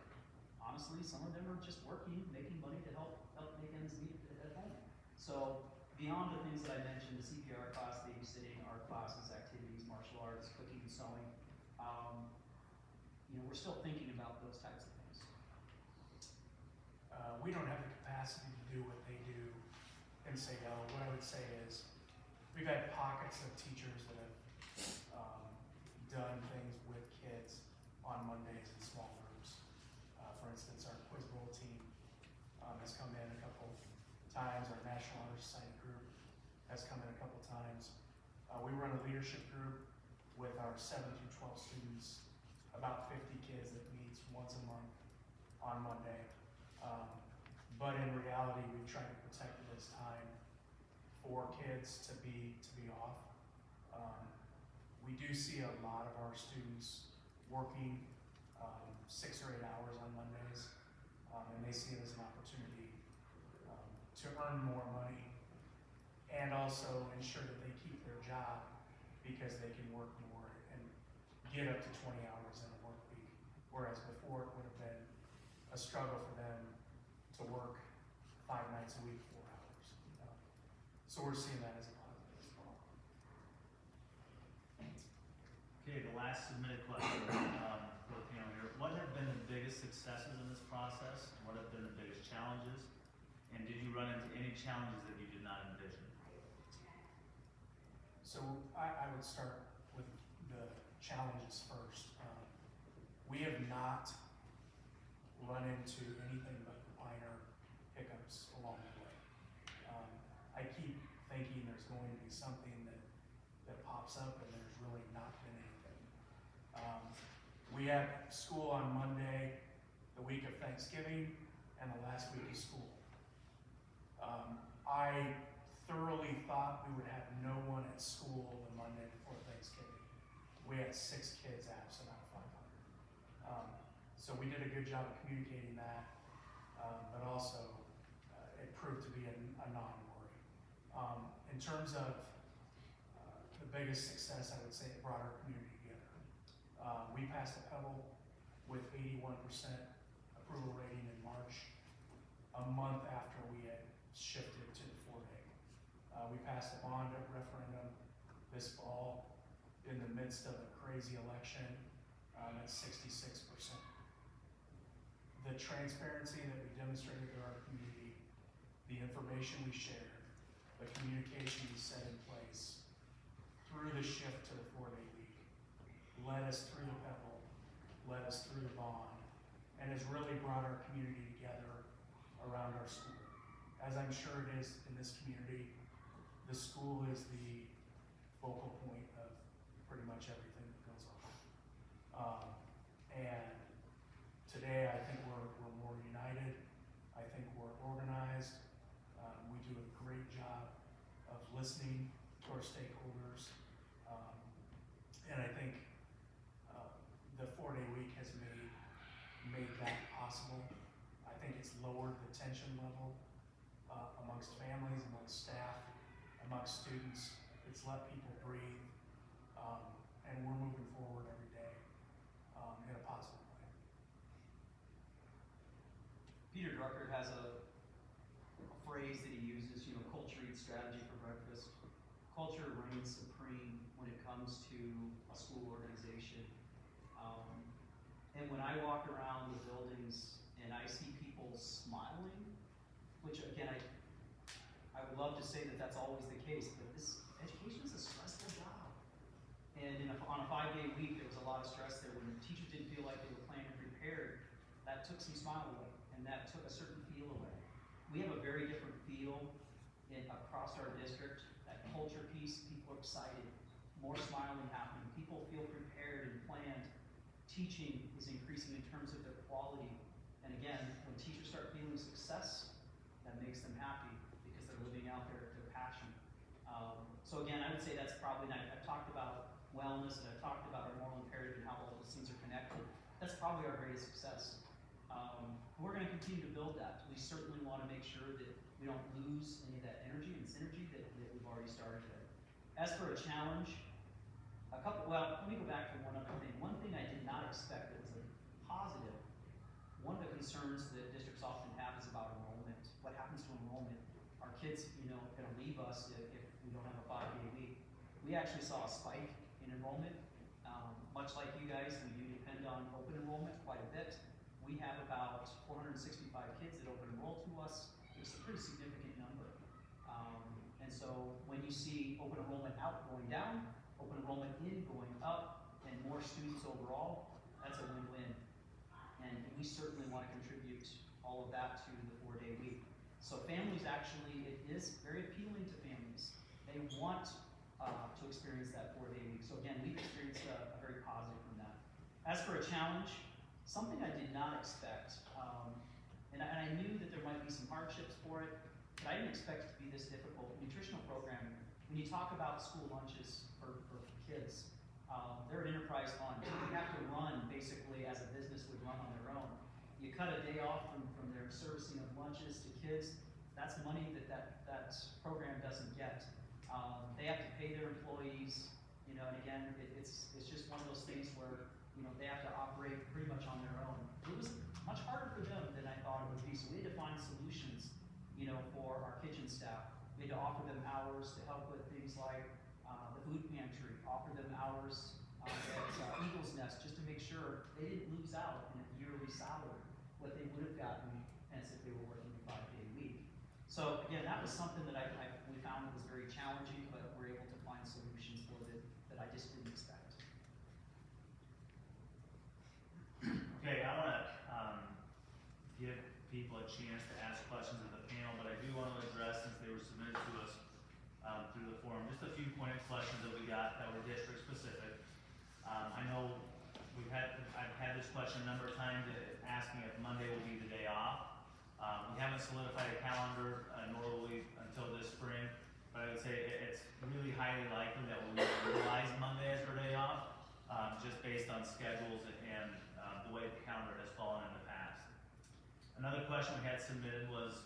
Honestly, some of them are just working, making money to help make ends meet at home. So beyond the things that I mentioned, the CPR class, babysitting, art classes, activities, martial arts, cooking, sewing, you know, we're still thinking about those types of things. We don't have the capacity to do what they do in Sadell. What I would say is we've had pockets of teachers that have done things with kids on Mondays in small groups. For instance, our quiz bowl team has come in a couple times. Our National Honor Society group has come in a couple times. We run a leadership group with our 7 through 12 students, about 50 kids that meets once a month on Monday. But in reality, we try to protect this time for kids to be off. We do see a lot of our students working 6 or 8 hours on Mondays, and they see it as an opportunity to earn more money and also ensure that they keep their job because they can work more and get up to 20 hours in a work week, whereas before it would have been a struggle for them to work 5 nights a week, 4 hours. So we're seeing that as a positive as well. Okay, the last submitted question for the panel here. What have been the biggest successes in this process? What have been the biggest challenges? And did you run into any challenges that you did not envision? So I would start with the challenges first. We have not run into anything but minor hiccups along the way. I keep thinking there's going to be something that pops up, and there's really not been anything. We have school on Monday, the week of Thanksgiving, and the last week of school. I thoroughly thought we would have no one at school the Monday before Thanksgiving. We had 6 kids absent out of 500. So we did a good job of communicating that, but also it proved to be a non-worry. In terms of the biggest success, I would say it brought our community together. We passed a Pebble with 81% approval rating in March, a month after we had shifted to the 4-day. We passed a bond referendum this fall in the midst of a crazy election at 66%. The transparency that we demonstrated to our community, the information we shared, the communication we set in place through the shift to the 4-day week led us through the Pebble, led us through the bond, and has really brought our community together around our school. As I'm sure it is in this community, the school is the focal point of pretty much everything that goes on. And today, I think we're more united. I think we're organized. We do a great job of listening to our stakeholders. And I think the 4-day week has made that possible. I think it's lowered the tension level amongst families, amongst staff, amongst students. It's let people breathe, and we're moving forward every day in a positive way. Peter Drucker has a phrase that he uses, culture eats strategy for breakfast. Culture reigns supreme when it comes to a school organization. And when I walk around the buildings and I see people smiling, which again, I would love to say that that's always the case, but this education is a stressful job. And on a 5-day week, there was a lot of stress there. When teachers didn't feel like they were planned and prepared, that took some smile away, and that took a certain feel away. We have a very different feel across our district. That culture piece, people are excited, more smiling happening, people feel prepared and planned. Teaching is increasing in terms of their quality. And again, when teachers start feeling success, that makes them happy because they're living out their passion. So again, I would say that's probably, I've talked about wellness, and I've talked about our moral imperative and how all those things are connected. That's probably our greatest success. We're going to continue to build that. We certainly want to make sure that we don't lose any of that energy and synergy that we've already started with. As for a challenge, let me go back to one other thing. One thing I did not expect that was a positive, one of the concerns that districts often have is about enrollment. What happens to enrollment? Our kids, going to leave us if we don't have a 5-day week. We actually saw a spike in enrollment. Much like you guys, we do depend on open enrollment quite a bit. We have about 465 kids that open enroll to us. It's a pretty significant number. And so when you see open enrollment out going down, open enrollment in going up, and more students overall, that's a win-win. And we certainly want to contribute all of that to the 4-day week. So families actually, it is very appealing to families. They want to experience that 4-day week. So again, we've experienced a very positive from that. As for a challenge, something I did not expect, and I knew that there might be some hardships for it, but I didn't expect it to be this difficult. Nutritional programming, when you talk about school lunches for kids, they're an enterprise fund. You have to run basically as a business would run on their own. You cut a day off from their servicing of lunches to kids, that's money that program doesn't get. They have to pay their employees, and again, it's just one of those things where, they have to operate pretty much on their own. It was much harder for them than I thought it would be, so we had to find solutions, for our kitchen staff. We had to offer them hours to help with things like the food pantry, offer them hours at Eagle's Nest, just to make sure they didn't lose out in a yearly salary, what they would have gotten as if they were working a 5-day week. So again, that was something that we found was very challenging, but we're able to find solutions for it that I just didn't expect. Okay, I want to give people a chance to ask questions of the panel, but I do want to address, since they were submitted to us through the forum, just a few pointed questions that we got that were district specific. I know I've had this question a number of times, asking if Monday will be the day off. We haven't solidified a calendar, nor will we until this spring, but I would say it's really highly likely that we'll utilize Monday as our day off, just based on schedules and the way the calendar has fallen in the past. Another question we had submitted was,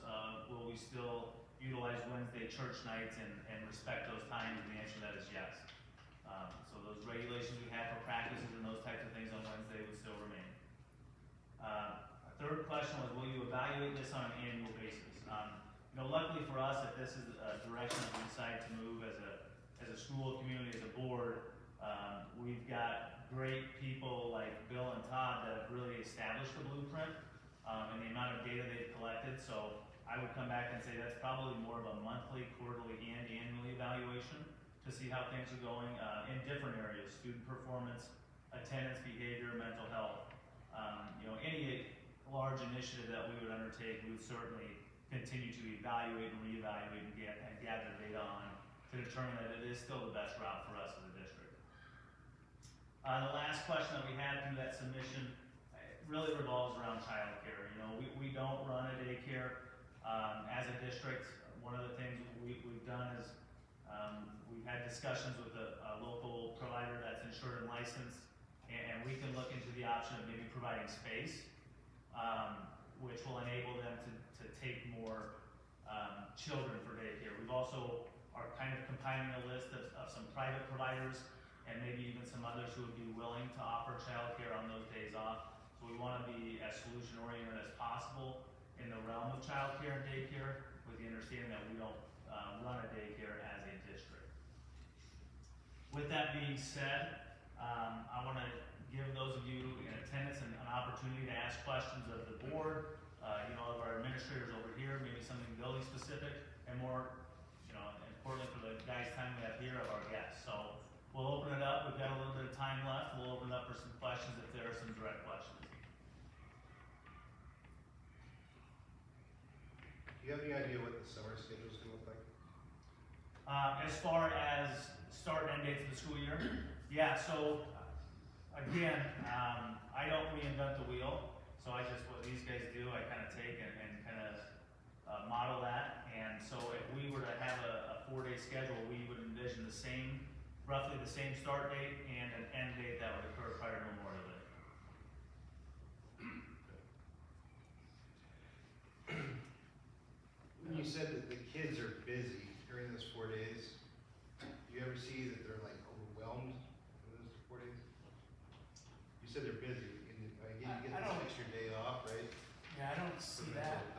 will we still utilize Wednesday church nights and respect those times? And the answer to that is yes. So those regulations we have for practices and those types of things on Wednesday would still remain. A third question was, will you evaluate this on an annual basis? Luckily for us, if this is a direction that we decide to move as a school, community, as a board, we've got great people like Bill and Todd that have really established the blueprint and the amount of data they've collected. So I would come back and say that's probably more of a monthly, quarterly, and annually evaluation to see how things are going in different areas: student performance, attendance, behavior, mental health. Any large initiative that we would undertake, we would certainly continue to evaluate and reevaluate and gather data on to determine that it is still the best route for us as a district. The last question that we had through that submission really revolves around childcare. We don't run a daycare as a district. One of the things we've done is we've had discussions with a local provider that's insured and licensed, and we can look into the option of maybe providing space, which will enable them to take more children for daycare. We've also are kind of compiling a list of some private providers and maybe even some others who would be willing to offer childcare on those days off. So we want to be as solution oriented as possible in the realm of childcare and daycare, with the understanding that we don't run a daycare as a district. With that being said, I want to give those of you in attendance an opportunity to ask questions of the board, of our administrators over here, maybe something building specific, and more, importantly for the guys' time we have here, of our guests. So we'll open it up. We've got a little bit of time left. We'll open it up for some questions if there are some direct questions. Do you have any idea what the summer schedule is going to look like? As far as start and end dates of the school year, yeah. So again, I don't reinvent the wheel. So what these guys do, I kind of take and kind of model that. And so if we were to have a 4-day schedule, we would envision roughly the same start date and an end date that would occur prior to Memorial Day. When you said that the kids are busy during those 4 days, do you ever see that they're like overwhelmed in those 4 days? You said they're busy. You get this extra day off, right? Yeah, I don't see that.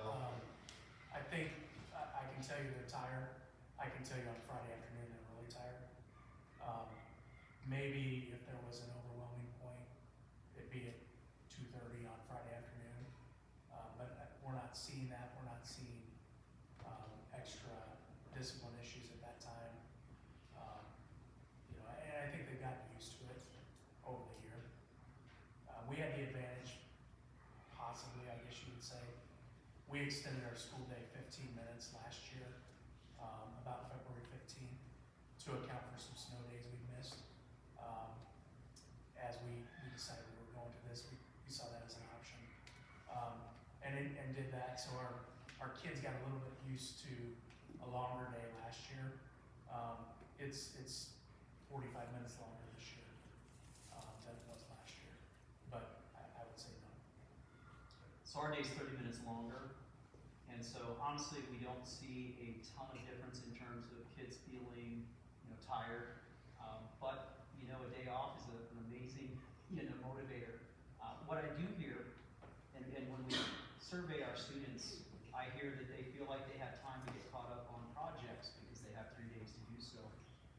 I think, I can tell you they're tired. I can tell you on Friday afternoon they're really tired. Maybe if there was an overwhelming point, it'd be at 2:30 on Friday afternoon. But we're not seeing that. We're not seeing extra discipline issues at that time. And I think they've gotten used to it over We extended our school day 15 minutes last year, about February 15th, to account for some snow days we missed. As we decided we were going to this, we saw that as an option. And did that, so our kids got a little bit used to a longer day last year. It's 45 minutes longer this year, than it was last year, but I would say no. So our day's 30 minutes longer, and so honestly, we don't see a ton of difference in terms of kids feeling, tired. But a day off is an amazing, motivator. What I do hear, and when we survey our students, I hear that they feel like they have time to get caught up on projects because they have 3 days to do so.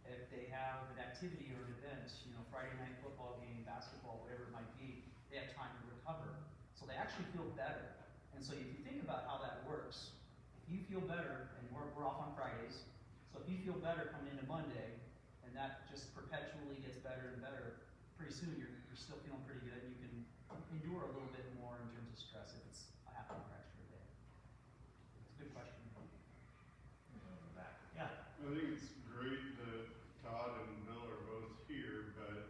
If they have an activity or an event, Friday night football game, basketball, whatever it might be, they have time to recover. So they actually feel better. And so if you think about how that works, if you feel better, and we're off on Fridays, so if you feel better coming into Monday, and that just perpetually gets better and better, pretty soon you're still feeling pretty good. You can endure a little bit more in terms of stress if it's a half hour extra a day. It's a good question. Yeah. I think it's great that Todd and Bill are both here, but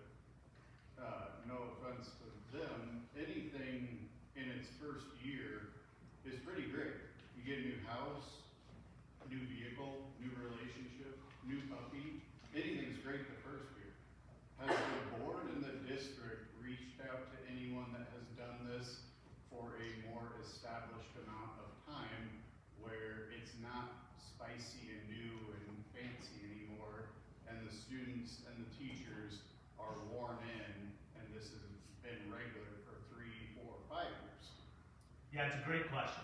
no offense to them, anything in its first year is pretty great. You get a new house, new vehicle, new relationship, new puppy, anything's great the first year. Has the board and the district reached out to anyone that has done this for a more established amount of time where it's not spicy and new and fancy anymore, and the students and the teachers are worn in, and this has been regular for 3, 4, 5 years? Yeah, it's a great question.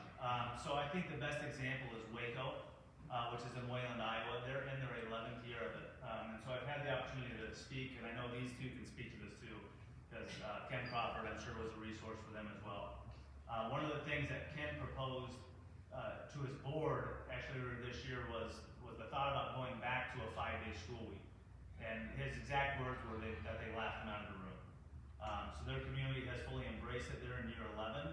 So I think the best example is Waco, which is in Wayland, Iowa. They're in their 11th year of it. And so I've had the opportunity to speak, and I know these two can speak to this too, because Ken Crawford, I'm sure, was a resource for them as well. One of the things that Ken proposed to his board, actually this year, was the thought about going back to a 5-day school week. And his exact words were that they laughed him out of the room. So their community has fully embraced it. They're in year 11.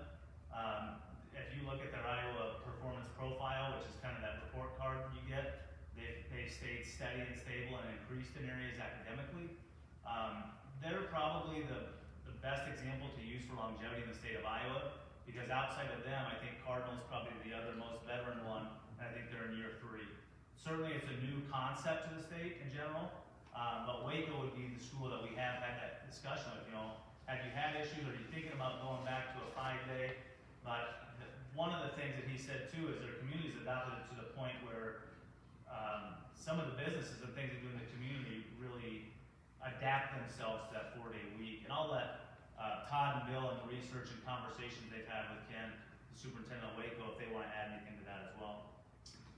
If you look at their Iowa performance profile, which is kind of that report card you get, they've stayed steady and stable and increased in areas academically. They're probably the best example to use for longevity in the state of Iowa, because outside of them, I think Cardinal's probably the other most veteran one, and I think they're in year 3. Certainly it's a new concept to the state in general, but Waco would be the school that we have had that discussion with. Have you had issues? Are you thinking about going back to a 5-day? But one of the things that he said too is their community's adopted it to the point where some of the businesses and things they do in the community really adapt themselves to that 4-day week. And I'll let Todd and Bill and the research and conversations they've had with Ken, the superintendent of Waco, if they want to add anything to that as well.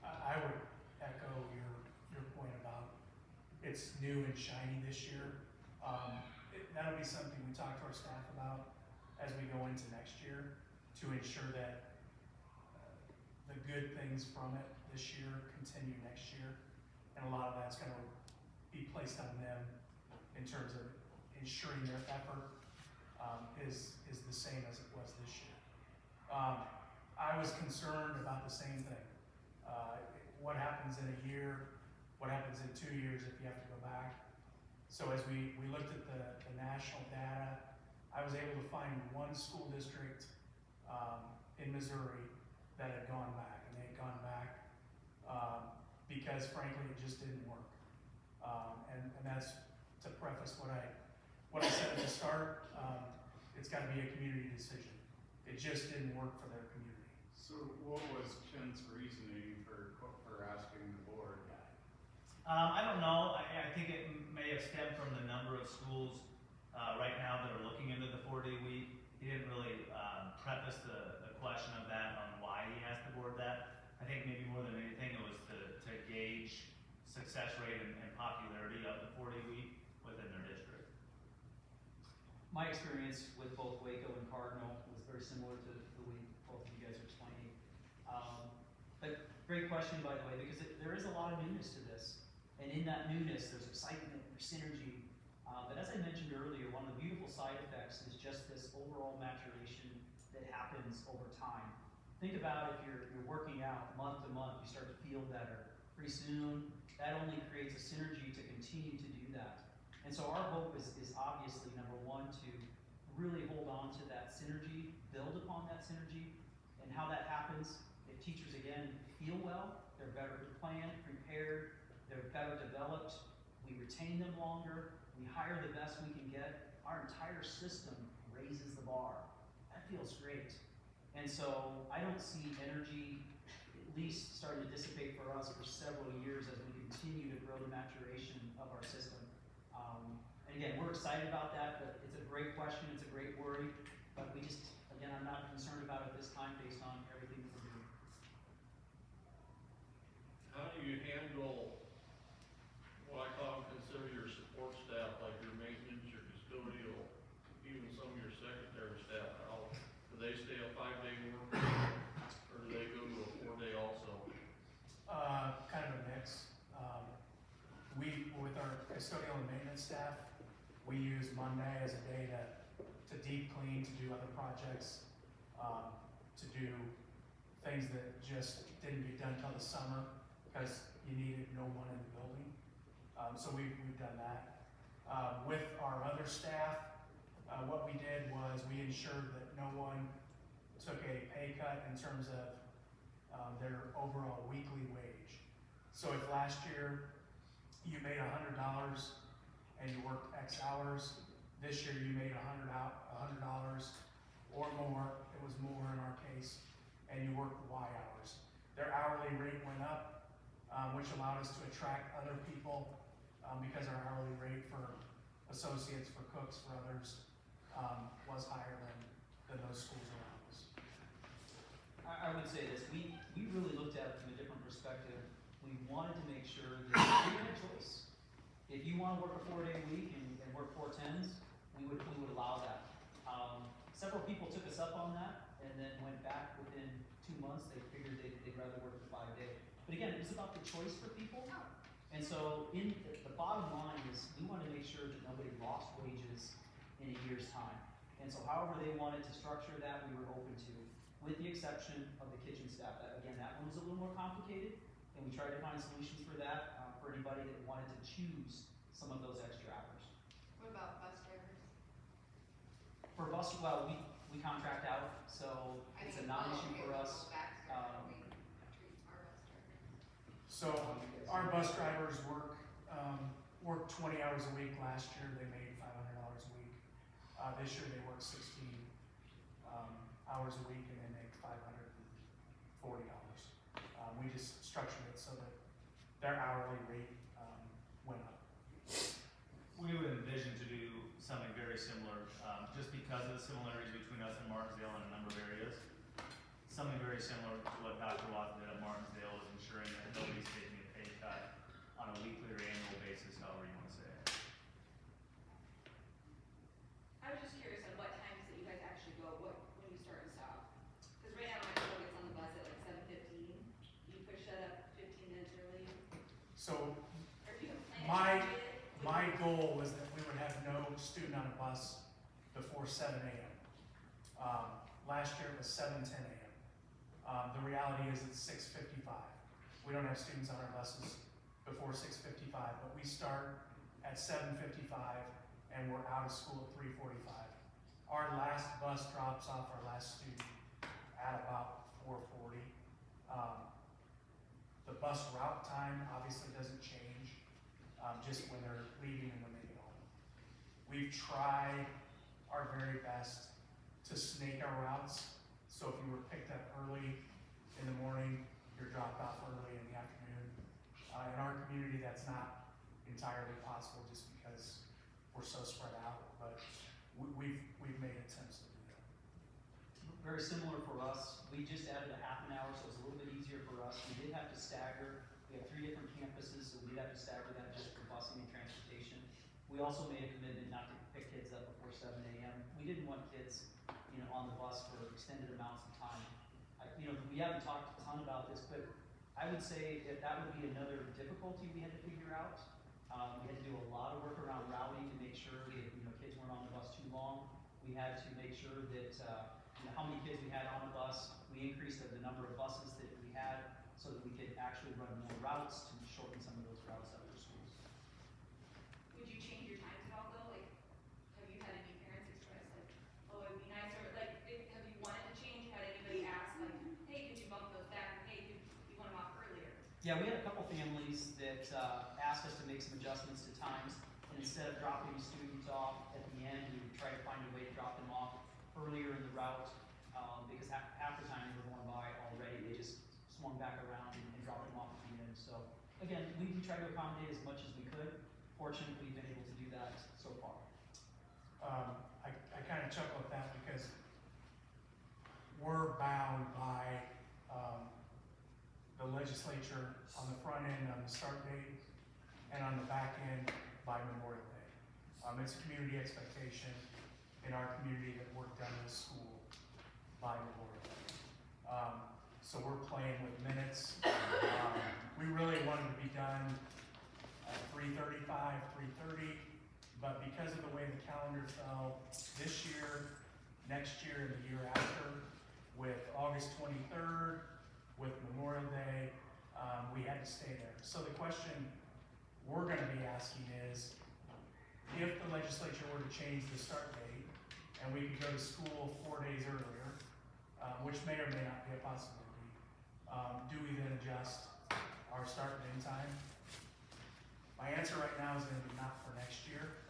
I would echo your point about it's new and shiny this year. That'll be something we talk to our staff about as we go into next year to ensure that the good things from it this year continue next year. And a lot of that's going to be placed on them in terms of ensuring their effort is the same as it was this year. I was concerned about the same thing. What happens in a year? What happens in 2 years if you have to go back? So as we looked at the national data, I was able to find one school district in Missouri that had gone back, and they had gone back because frankly it just didn't work. And that's to preface what I said at the start. It's got to be a community decision. It just didn't work for their community. So what was Ken's reasoning for asking the board? I don't know. I think it may have stemmed from the number of schools right now that are looking into the 4-day week. He didn't really preface the question of that on why he asked the board that. I think maybe more than anything it was to gauge success rate and popularity of the 4-day week within their district. My experience with both Waco and Cardinal was very similar to the way both of you guys are explaining. But great question, by the way, because there is a lot of newness to this. And in that newness, there's excitement, there's synergy. But as I mentioned earlier, one of the beautiful side effects is just this overall maturation that happens over time. think about if you're working out month to month, you start to feel better. Pretty soon, that only creates a synergy to continue to do that. And so our hope is obviously, number one, to really hold on to that synergy, build upon that synergy, and how that happens, if teachers, again, feel well, they're better planned, prepared, they're better developed, we retain them longer, we hire the best we can get, our entire system raises the bar. That feels great. And so I don't see energy at least starting to dissipate for us for several years as we continue to grow the maturation of our system. And again, we're excited about that, but it's a great question, it's a great worry, but we just, again, I'm not concerned about it this time based on everything that we're doing. How do you handle what I consider your support staff, like your maintenance, your custodial, even some of your secretary staff? How, do they stay a 5-day work week, or do they go to a 4-day also? Kind of a mix. With our custodial and maintenance staff, we use Monday as a day to deep clean, to do other projects, to do things that just didn't get done till the summer because you needed no one in the building. So we've done that. With our other staff, what we did was we ensured that no one took a pay cut in terms of their overall weekly wage. So if last year you made $100 and you worked X hours, this year you made $100 or more, it was more in our case, and you worked Y hours. Their hourly rate went up, which allowed us to attract other people because our hourly rate for associates, for cooks, for others was higher than those schools around us. I would say this, we really looked at it from a different perspective. We wanted to make sure that we had a choice. If you want to work a 4-day week and work 4 10s, we would allow that. Several people took us up on that and then went back within 2 months. They figured they'd rather work the 5-day. But again, it was about the choice for people. And so the bottom line is we wanted to make sure that nobody lost wages in a year's time. And so however they wanted to structure that, we were open to, with the exception of the kitchen staff. Again, that one was a little more complicated, and we tried to find solutions for that for anybody that wanted to choose some of those extra hours. What about bus drivers? For bus, well, we contract out, so it's a non-issue for us. So our bus drivers worked 20 hours a week last year. They made $500 a week. This year they work 16 hours a week and they make $540. We just structured it so that their hourly rate went up. We would envision to do something very similar, just because of the similarities between us and Martinsdale in a number of areas. Something very similar to what Dr. Watson did at Martinsdale is ensuring that nobody's taking a pay cut on a weekly or annual basis, however you want to say it. I was just curious on what times that you guys actually go, when you start and stop. Because right now my girl gets on the bus at like 7:15. You push that up 15 minutes early. So Or if you can plan My- it. my goal was that we would have no student on a bus before 7 a.m. Last year it was 7:10 a.m. The reality is it's 6:55. We don't have students on our buses before 6:55, but we start at 7:55 and we're out of school at 3:45. Our last bus drops off our last student at about 4:40. The bus route time obviously doesn't change, just when they're leaving and when they get home. We've tried our very best to snake our routes. So if you were picked up early in the morning, you're dropped off early in the afternoon. In our community, that's not entirely possible just because we're so spread out, but we've made attempts to do that. Very similar for us. We just added a half an hour, so it's a little bit easier for us. We did have to stagger. We have 3 different campuses, so we did have to stagger that just for busing and transportation. We also made a commitment not to pick kids up before 7 a.m. We didn't want kids, on the bus for extended amounts of time. We haven't talked a ton about this, but I would say that would be another difficulty we had to figure out. We had to do a lot of work around routing to make sure that, kids weren't on the bus too long. We had to make sure that, how many kids we had on the bus. We We increased the number of buses that we had so that we could actually run more routes to shorten some of those routes after schools. Would you change your times at all though? Like, have you had any parents express like, oh, it'd be nicer, like, have you wanted to change? Had anybody ask like, hey, could you bump those back? Or hey, could you want them off earlier? Yeah, we had a couple families that asked us to make some adjustments to times, and instead of dropping students off at the end, we would try to find a way to drop them off earlier in the route, because half the time they were going by already, they just swung back around and dropped them off at the end. So again, we try to accommodate as much as we could. Fortunately, we've been able to do that so far. I kind of chuckle at that because we're bound by, the legislature on the front end on the start date and on the back end by Memorial Day. It's a community expectation in our community that we're done with school by Memorial Day. So we're playing with minutes. We really wanted to be done at 3:35, 3:30, but because of the way the calendar fell this year, next year, and the year after, with August 23rd, with Memorial Day, we had to stay there. So the question we're gonna be asking is, if the legislature were to change the start date, and we could go to school 4 days earlier, which may or may not be a possibility, do we then adjust our start and end time? My answer right now is gonna be not for next year,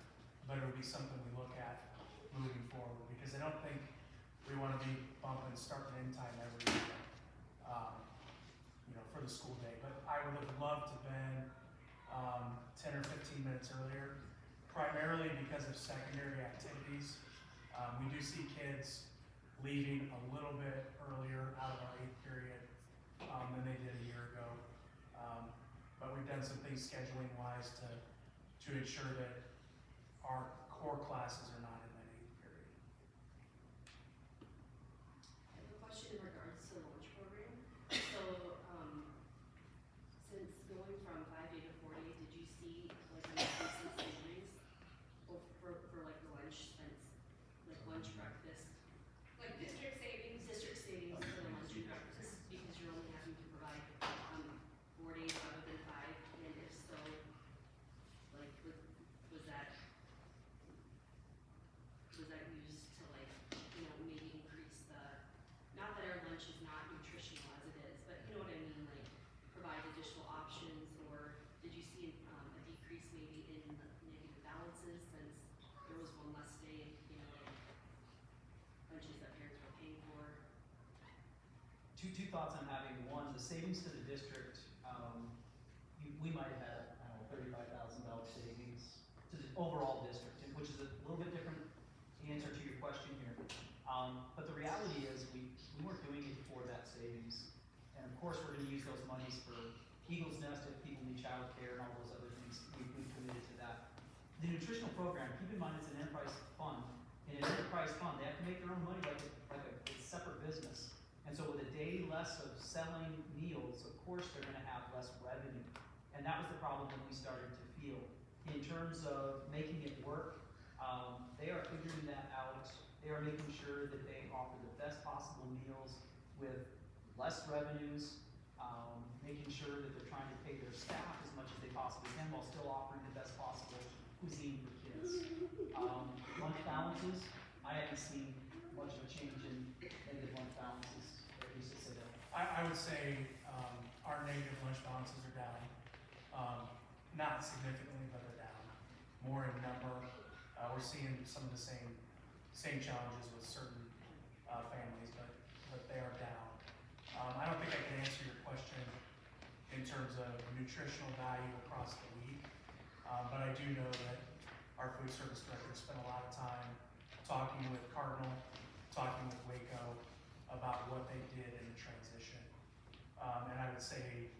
but it'll be something we look at moving forward, because I don't think we wanna be bumping start and end time every year, for the school day. But I would have loved to have been, 10 or 15 minutes earlier, primarily because of secondary activities. We do see kids leaving a little bit earlier out of our 8th period, than they did a year ago. But we've done some things scheduling wise to ensure that our core classes are not in that 8th period. I have a question in regards to the lunch program. So, since going from 5-day to 4-day, did you see like an increase in savings for like the lunch since, like lunch breakfast, Like district savings? district savings for the lunch and breakfast, because you're only having to provide, 4 days rather than 5, and if so, like, was that used to like, maybe increase the, not that our lunch is not nutritional as it is, but you know what I mean, like, provide additional options, or did you see, a decrease maybe in the negative balances since there was one less day, like lunches that parents were paying for? Two thoughts I'm having. One, the savings to the district, we might have had, I don't know, $35,000 savings to the overall district, which is a little bit different answer to your question here. But the reality is we weren't doing it for that savings. And of course, we're gonna use those monies for Eagles Nest if people need childcare and all those other things. We've committed to that. The nutritional program, keep in mind, it's an enterprise fund. In an enterprise fund, they have to make their own money like a separate business. And so with a day less of selling meals, of course, they're gonna have less revenue. And that was the problem that we started to feel. In terms of making it work, they are figuring that out. They are making sure that they offer the best possible meals with less revenues, making sure that they're trying to pay their staff as much as they possibly can while still offering the best possible cuisine for kids. Lunch balances, I haven't seen much of a change in negative lunch balances, at least at Citadel. I would say, our negative lunch balances are down. Not significantly, but they're down. More in number. We're seeing some of the same challenges with certain, families, but they are down. I don't think I can answer your question in terms of nutritional value across the week. But I do know that our food service director spent a lot of time talking with Cardinal, talking with Waco about what they did in the transition. And I would say,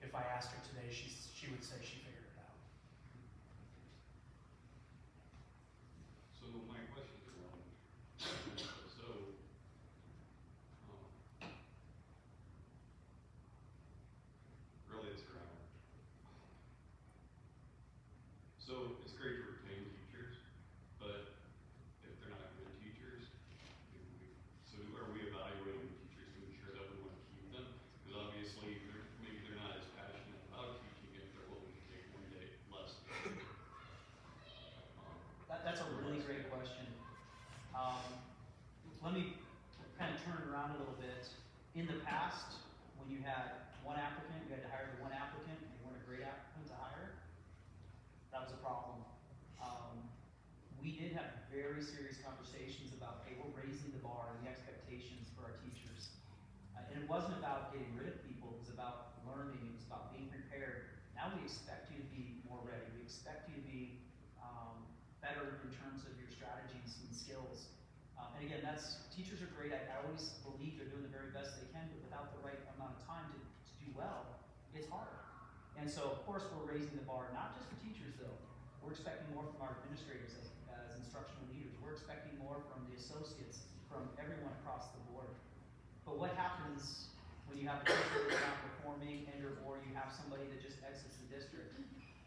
if I asked her today, she would say she figured it out. So my question is, really it's around. So it's great to retain teachers, but if they're not good teachers, so are we evaluating teachers to ensure Let me kind of turn it around a little bit. In the past, when you had one applicant, you had to hire the one applicant, and they weren't a great applicant to hire, that was a problem. We did have very serious conversations about, hey, we're raising the bar and the expectations for our teachers. And it wasn't about getting rid of people, it was about learning, it was about being prepared. Now we expect you to be more ready, we expect you to be better in terms of your strategies and skills. And again, teachers are great, I always believe they're doing the very best they can, but without the right amount of time to do well, it's hard. And so, of course, we're raising the bar, not just for teachers though. We're expecting more from our administrators as instructional leaders. We're expecting more from the associates, from everyone across the board. But what happens when you have a teacher that's not performing or you have somebody that just exits the district?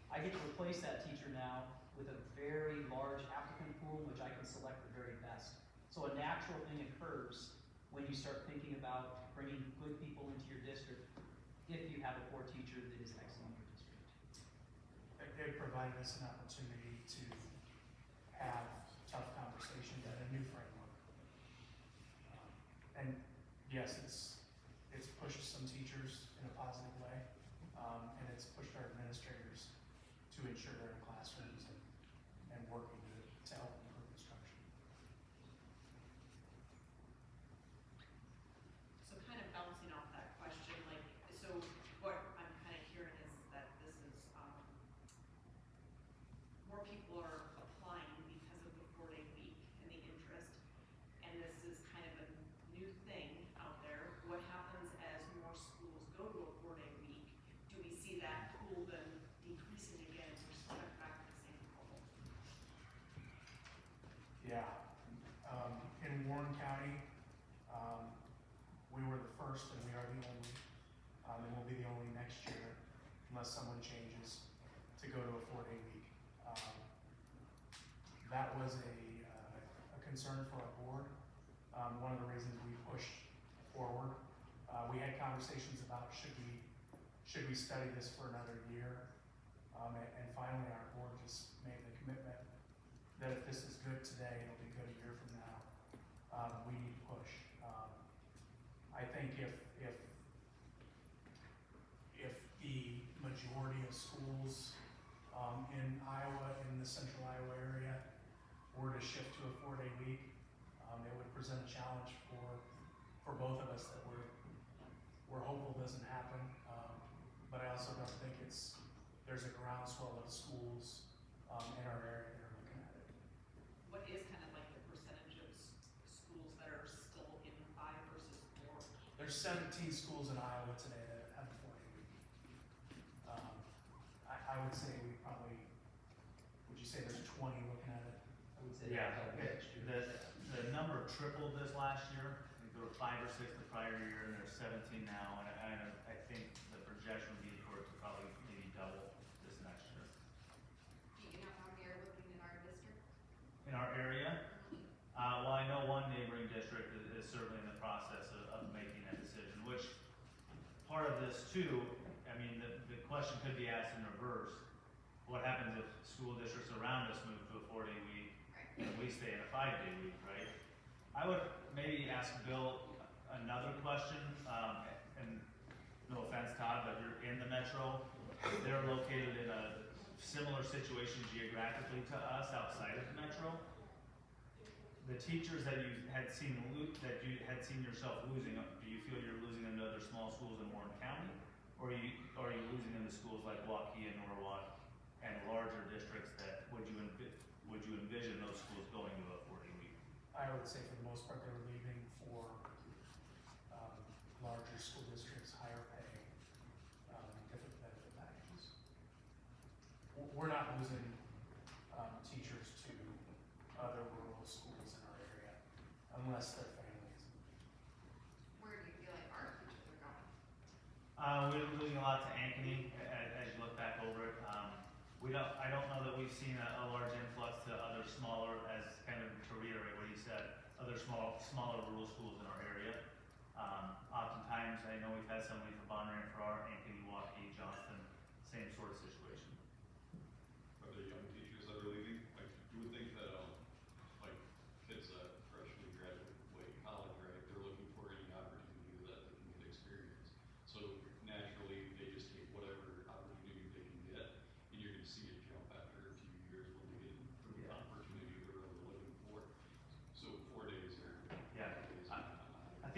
I get to replace that teacher now with a very large applicant pool, which I can select the very best. So a natural thing occurs when you start thinking about bringing good people into your district if you have a poor teacher that is exiting your district. They provided us an opportunity to have tough conversations at a new framework. And yes, it's pushed some teachers in a positive way, and it's pushed our administrators to ensure they're in classrooms and working to help improve instruction. So kind of bouncing off that question, like, so what I'm kind of hearing is that this is, more people are applying because of the 4-day week and the interest, and this is kind of a new thing out there. What happens as more schools go to a 4-day week? Do we see that pool then decreasing again, or stuck back at the same level? Yeah, in Warren County, we were the first and we are the only, and we'll be the only next year unless someone changes to go to a 4-day week. That was a concern for our board. One of the reasons we pushed forward. We had conversations about should we study this for another year, and finally our board just made the commitment that if this is good today, it'll be good a year from now. We need to push. I think if the majority of schools in Iowa, in the central Iowa area, were to shift to a 4-day week, it would present a challenge for both of us that we're hopeful doesn't happen. But I also don't think there's a groundswell of schools in our area that are looking at it. What is kind of like the percentage of schools that are still in 5 versus 4? There's 17 schools in Iowa today that have a 4-day week. I would say would you say there's 20 looking at it? I would say Yeah, that's next year. the number tripled this last year. I think there were 5 or 6 the prior year, and there's 17 now, and I think the projection would be for it to probably maybe double this next year. Do you know how many are looking in our district? In our area, well, I know one neighboring district is certainly in the process of making that decision, which part of this too, I mean, the question could be asked in reverse. What happens if school districts around us move to a 4-day week and we stay in a 5-day week, right? I would maybe ask Bill another question, and no offense, Todd, but you're in the metro. They're located in a similar situation geographically to us outside of the metro. The teachers that you had seen yourself losing, do you feel you're losing them to other small schools in Warren County? Or are you losing them to schools like Waukee and Norwalk and larger districts that would you envision those schools going to a 4-day week? I would say for the most part, they were leaving for larger school districts, higher pay, different benefit packages. We're not losing teachers to other rural schools in our area unless their families. Where do you feel like our teachers are going? We're losing a lot to Ankeny as you look back over it. I don't know that we've seen a large influx to other smaller, as kind of to reiterate what you said, other smaller rural schools in our area. Oftentimes, I know we've had somebody from Bonneret, Farrar, Ankeny, Waukee, Johnston, same sort of situation. Are there young teachers that are leaving? Like, you would think that, like, kids that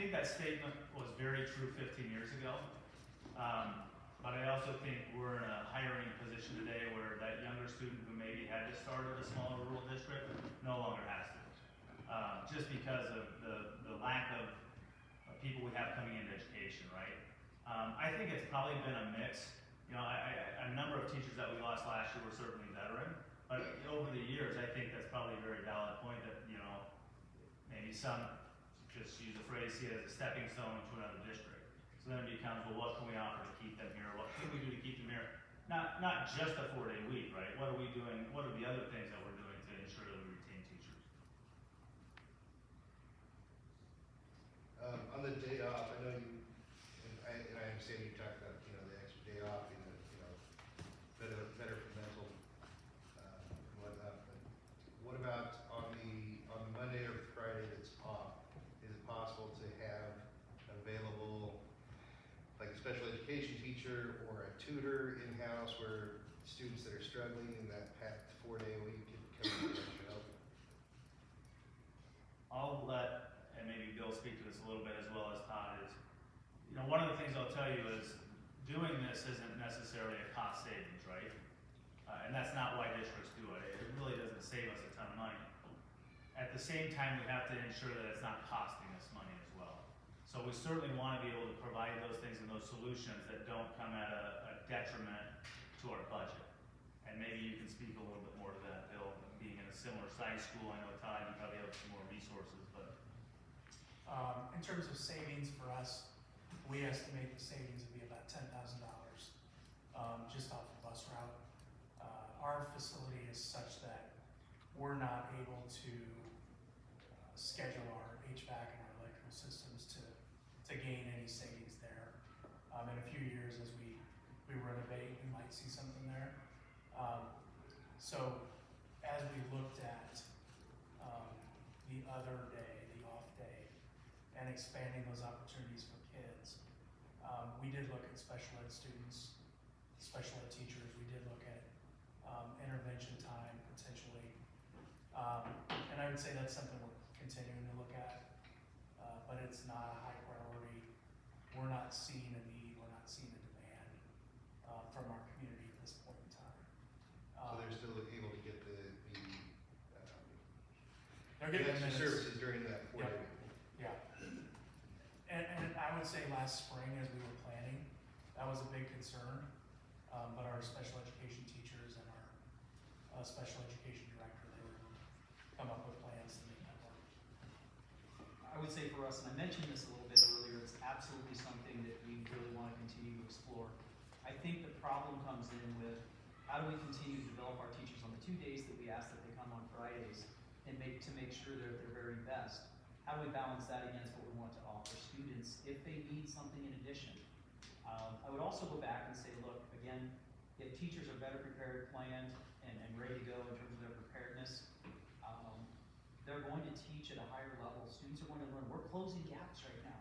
think that statement was very true 15 years ago. But I also think we're in a hiring position today where that younger student who maybe had to start at a smaller rural district no longer has to. Just because of the lack of people we have coming into education, right? I think it's probably been a mix. You know, a number of teachers that we lost last year were certainly veteran, but over the years, I think that's probably a very valid point that, you know, maybe some, just use the phrase, see it as a stepping stone to another district. So then it becomes, well, what can we offer to keep them here? What can we do to keep them here? Not just a 4-day week, right? What are we doing? What are the other things that we're doing to ensure that we retain teachers? On the day off, I know you, and I understand you talked about, you know, the extra day off, and you know, better for mental, and whatnot, but what about on the Monday or Friday that's off? Is it possible to have available, like a special education teacher or a tutor in-house where students that are struggling in that packed 4-day week can come in and extra help? I'll let, and maybe Bill speak to this a little bit as well as Todd, is, you know, one of the things I'll tell you is doing this isn't necessarily a cost savings, right? And that's not why districts do it. It really doesn't save us a ton of money. At the same time, we have to ensure that it's not costing us money as well. So we certainly want to be able to provide those things and those solutions that don't come at a detriment to our budget. And maybe you can speak a little bit more to that, Bill, being in a similar size school. I know, Todd, you probably have some more resources, but. In terms of savings for us, we estimate the savings to be about $10,000, just off the bus route. Our facility is such that we're not able to schedule our HVAC and our electrical systems to gain any savings there. In a few years, as we renovate, we might see something there. So as we looked at the other day, the off day, and expanding those opportunities for kids, we did look at special ed students, special ed teachers. We did look at intervention time potentially, and I would say that's something we're continuing to look at, but it's not a high priority. We're not seeing a need, we're not seeing a demand from our community at this point in time. So they're still able to get the they're getting extra minutes. services during that 4-day Yep. week? Yeah. And I would say last spring, as we were planning, that was a big concern, but our special education teachers and our special education director, they were come up with plans to make that work. I would say for us, and I mentioned this a little bit earlier, it's absolutely something that we really want to continue to explore. I think the problem comes in with how do we continue to develop our teachers on the 2 days that we ask that they come on Fridays and make sure they're at their very best. How do we balance that against what we want to offer students if they need something in addition? I would also go back and say, look, again, if teachers are better prepared, planned, and ready to go in terms of their preparedness, they're going to teach at a higher level. Students are going to learn. We're closing gaps right now.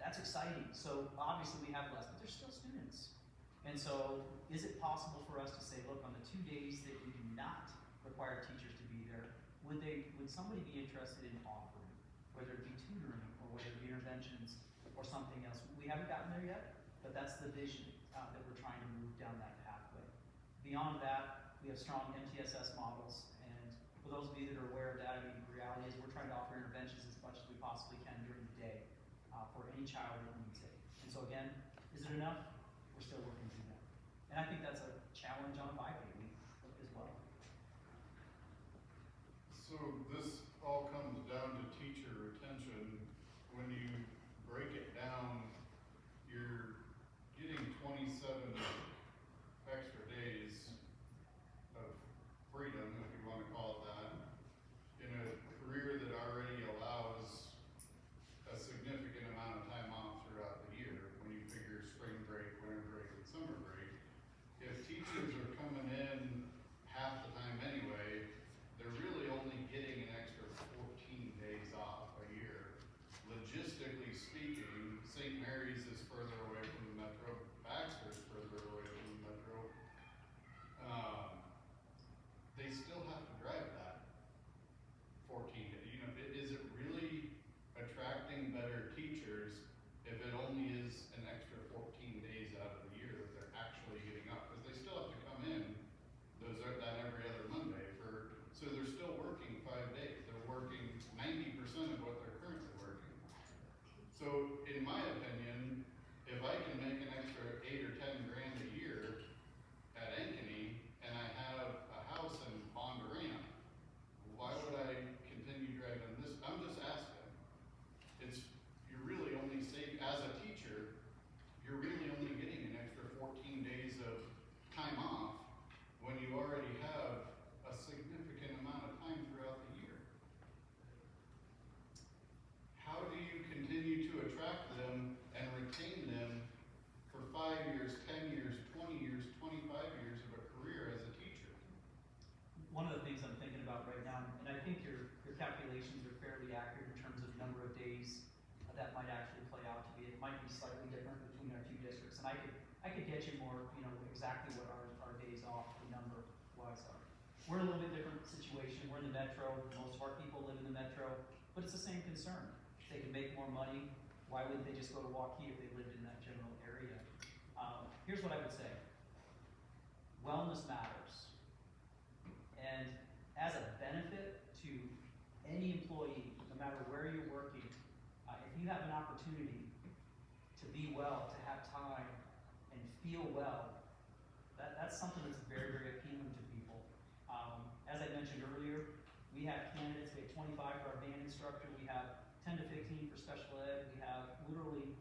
That's exciting. So obviously we have less, but there's still students. And so is it possible for us to say, look, on the 2 days that we do not require teachers to be there, would somebody be interested in offering, whether it be tutoring or whether it be interventions or something else? We haven't gotten there yet, but that's the vision that we're trying to move down that pathway. Beyond that, we have strong MTSS models, and for those of you that are aware of that, I mean, the reality is we're trying to offer interventions as much as we possibly can during the day for any child that needs it. And so again, is it enough? We're still working through that. And I think that's a challenge on a 5-day week as well. So this all comes down to teacher retention. When you break it down, you're getting 27 extra days of freedom, if you want to call it that, in a career that already allows a significant amount of time off throughout the year when you figure spring break, winter break, and summer break. If teachers are coming in calculations are fairly accurate in terms of number of days that might actually play out to be. It might be slightly different between our two districts, and I could get you more, exactly what our days off, the number wise are. We're in a little bit different situation. We're in the metro. Most of our people live in the metro, but it's the same concern. They can make more money. Why wouldn't they just go to Waukee if they lived in that general area? Here's what I would say. Wellness matters. And as a benefit to any employee, no matter where you're working, if you have an opportunity to be well, to have time, and feel well, that's something that's very, very appealing to people. As I mentioned earlier, we have candidates, we have 25 for our band instructor, we have 10 to 15 for special ed, we have literally,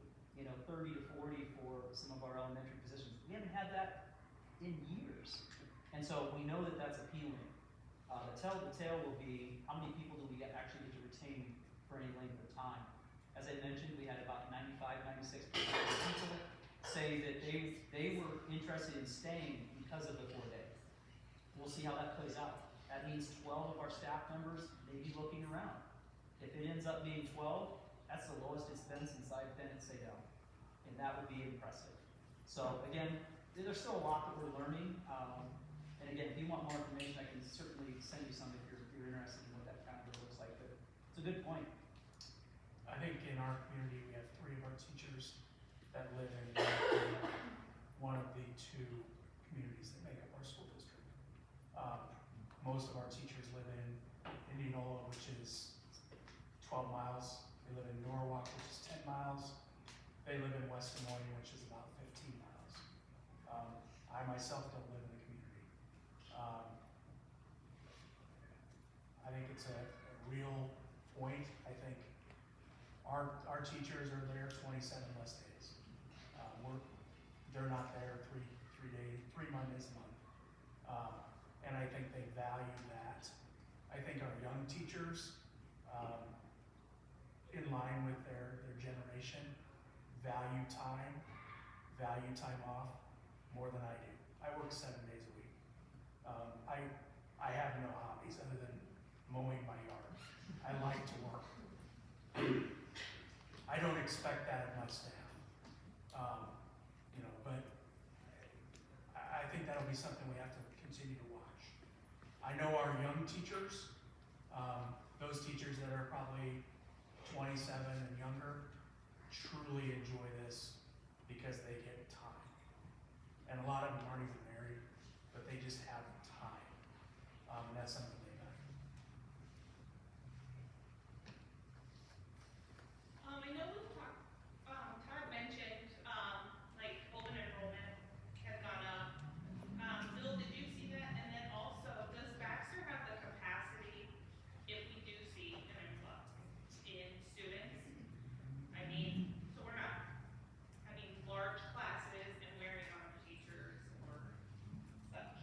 30 to 40 for some of our elementary positions. We haven't had that in years. And so we know that that's appealing. The tale will be, how many people do we actually get to retain for any length of time? As I mentioned, we had about 95, 96% of people say that they were interested in staying because of the 4 days. We'll see how that plays out. That means 12 of our staff members may be looking around. If it ends up being 12, that's the lowest it's been since I've been at Sadell. And that would be impressive. So again, there's still a lot that we're learning. And again, if you want more information, I can certainly send you some if you're interested in what that calendar looks like. But it's a good point. I think in our community, we have 3 of our teachers that live in one of the 2 communities that make up our school district. Most of our teachers live in Indianola, which is 12 miles. They live in Norwalk, which is 10 miles. They live in West Des Moines, which is about 15 miles. I myself don't live in the community. I think it's a real point. I think our teachers are there 27 less days. They're not there 3 Mondays a month. And I think they value that. I think our young teachers, in line with their generation, value time off more than I do. I work 7 days a week. I have no hobbies other than mowing my yard. I like to work. I don't expect that of my staff. But I think that'll be something we have to continue to watch. I know our young teachers, those teachers that are probably 27 and younger, truly enjoy this because they get time. And a lot of them aren't even married, but they just have time. And that's something they value. I know we've talked, Todd mentioned, like open enrollment has gone up. Bill, did you see that? And then also, does Baxter have the capacity if we do see an influx in students? I mean, so we're not having large classes and wearing out teachers or such.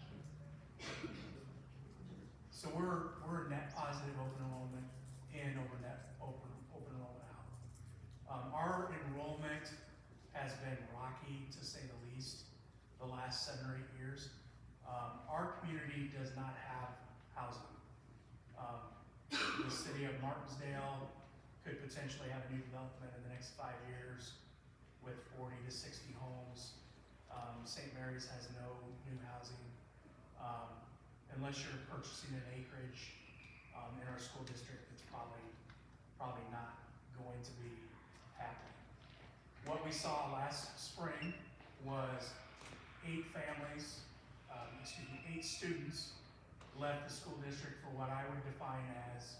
So we're net positive open enrollment in over net open enrollment out. Our enrollment has been rocky, to say the least, the last 7 or 8 years. Our community does not have housing. The city of Martinsdale could potentially have a new development in the next 5 years with 40 to 60 homes. St. Mary's has no new housing. Unless you're purchasing an acreage in our school district, it's probably not going to be happening. What we saw last spring was 8 students left the school district for what I would define as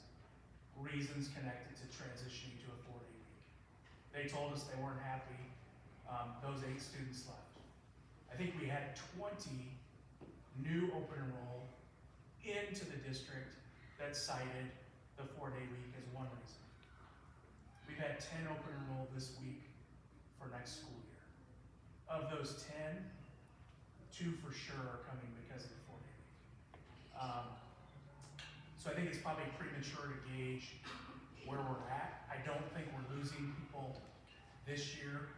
reasons connected to transitioning to a 4-day week. They told us they weren't happy. Those 8 students left. I think we had 20 new open enroll into the district that cited the 4-day week as one reason. We've had 10 open enroll this week for next school year. Of those 10, 2 for sure are coming because of the 4-day week. So I think it's probably premature to gauge where we're at. I don't think we're losing people this year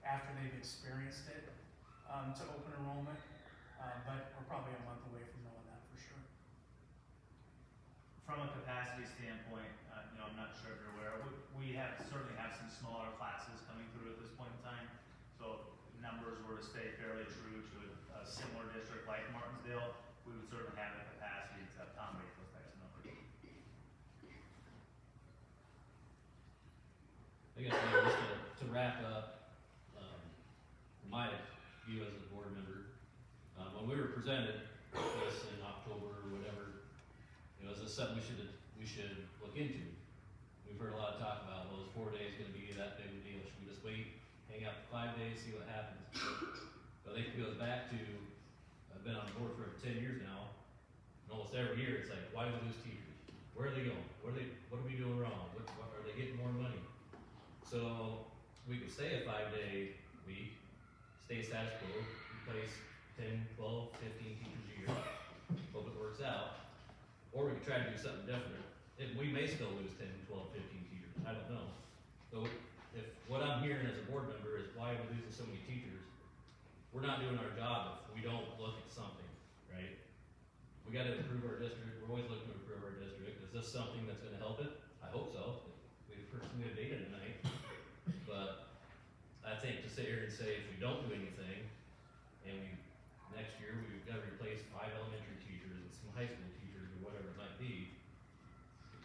after they've experienced it to open enrollment, but we're probably a month away from knowing that for sure. From a capacity capacity standpoint, I'm not sure if you're aware, we certainly have some smaller classes coming through at this point in time. So if numbers were to stay fairly true to a similar district like Martinsdale, we would certainly have the capacity to accommodate those types of numbers. I guess maybe just to wrap up, from my view as a board member, when we were presented this in October or whatever, is this something we should look into? We've heard a lot of talk about, well, is 4 days gonna be that big of a deal? Should we just wait, hang out for 5 days, see what happens? But I think it goes back to, I've been on the board for 10 years now, and almost every year it's like, why do we lose teachers? Where are they going? What are we doing wrong? What are they getting more money? So we could stay a 5-day week, stay status quo, replace 10, 12, 15 teachers a year, hope it works out. Or we could try to do something different. We may still lose 10, 12, 15 teachers, I don't know. So if what I'm hearing as a board member is why we're losing so many teachers, we're not doing our job if we don't look at something, right? We gotta improve our district, we're always looking to improve our district. Is this something that's gonna help it? I hope so. We've heard some good data tonight. But I think to sit here and say if we don't do anything, and next year we've gotta replace 5 elementary teachers and some high school teachers or whatever it might be,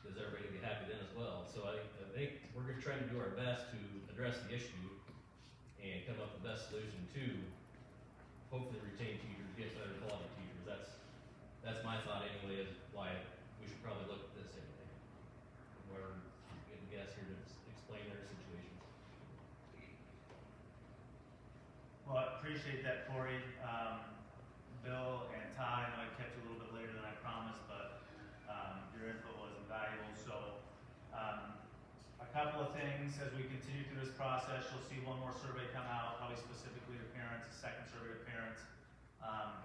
is everybody gonna be happy then as well? So I think we're gonna try to do our best to address the issue and come up with the best solution to hopefully retain teachers, get better quality teachers. That's my thought anyway, is why we should probably look at this anyway. Where we get guests here to explain their situations. Well, I appreciate that, Corey. Bill and Todd, I know I kept you a little bit later than I promised, but your input was invaluable. So a couple of things as we continue through this process, you'll see one more survey come out, probably specifically to parents, a second survey to parents.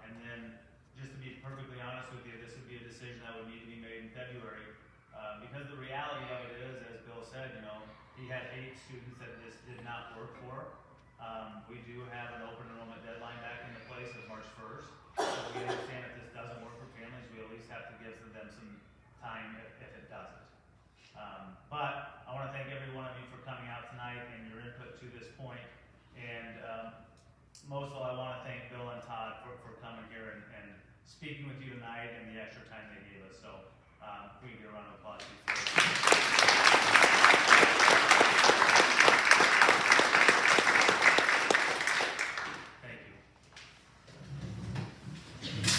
And then just to be perfectly honest with you, this would be a decision that would need to be made in February. Because the reality of it is, as Bill said, he had 8 students that this did not work for. We do have an open enrollment deadline back into place of March 1st. So we understand if this doesn't work for families, we at least have to give them some time if it doesn't. But I want to thank every one of you for coming out tonight and your input to this point. And most of all, I want to thank Bill and Todd for coming here and speaking with you tonight and the extra time they gave us. So we can get a round of applause.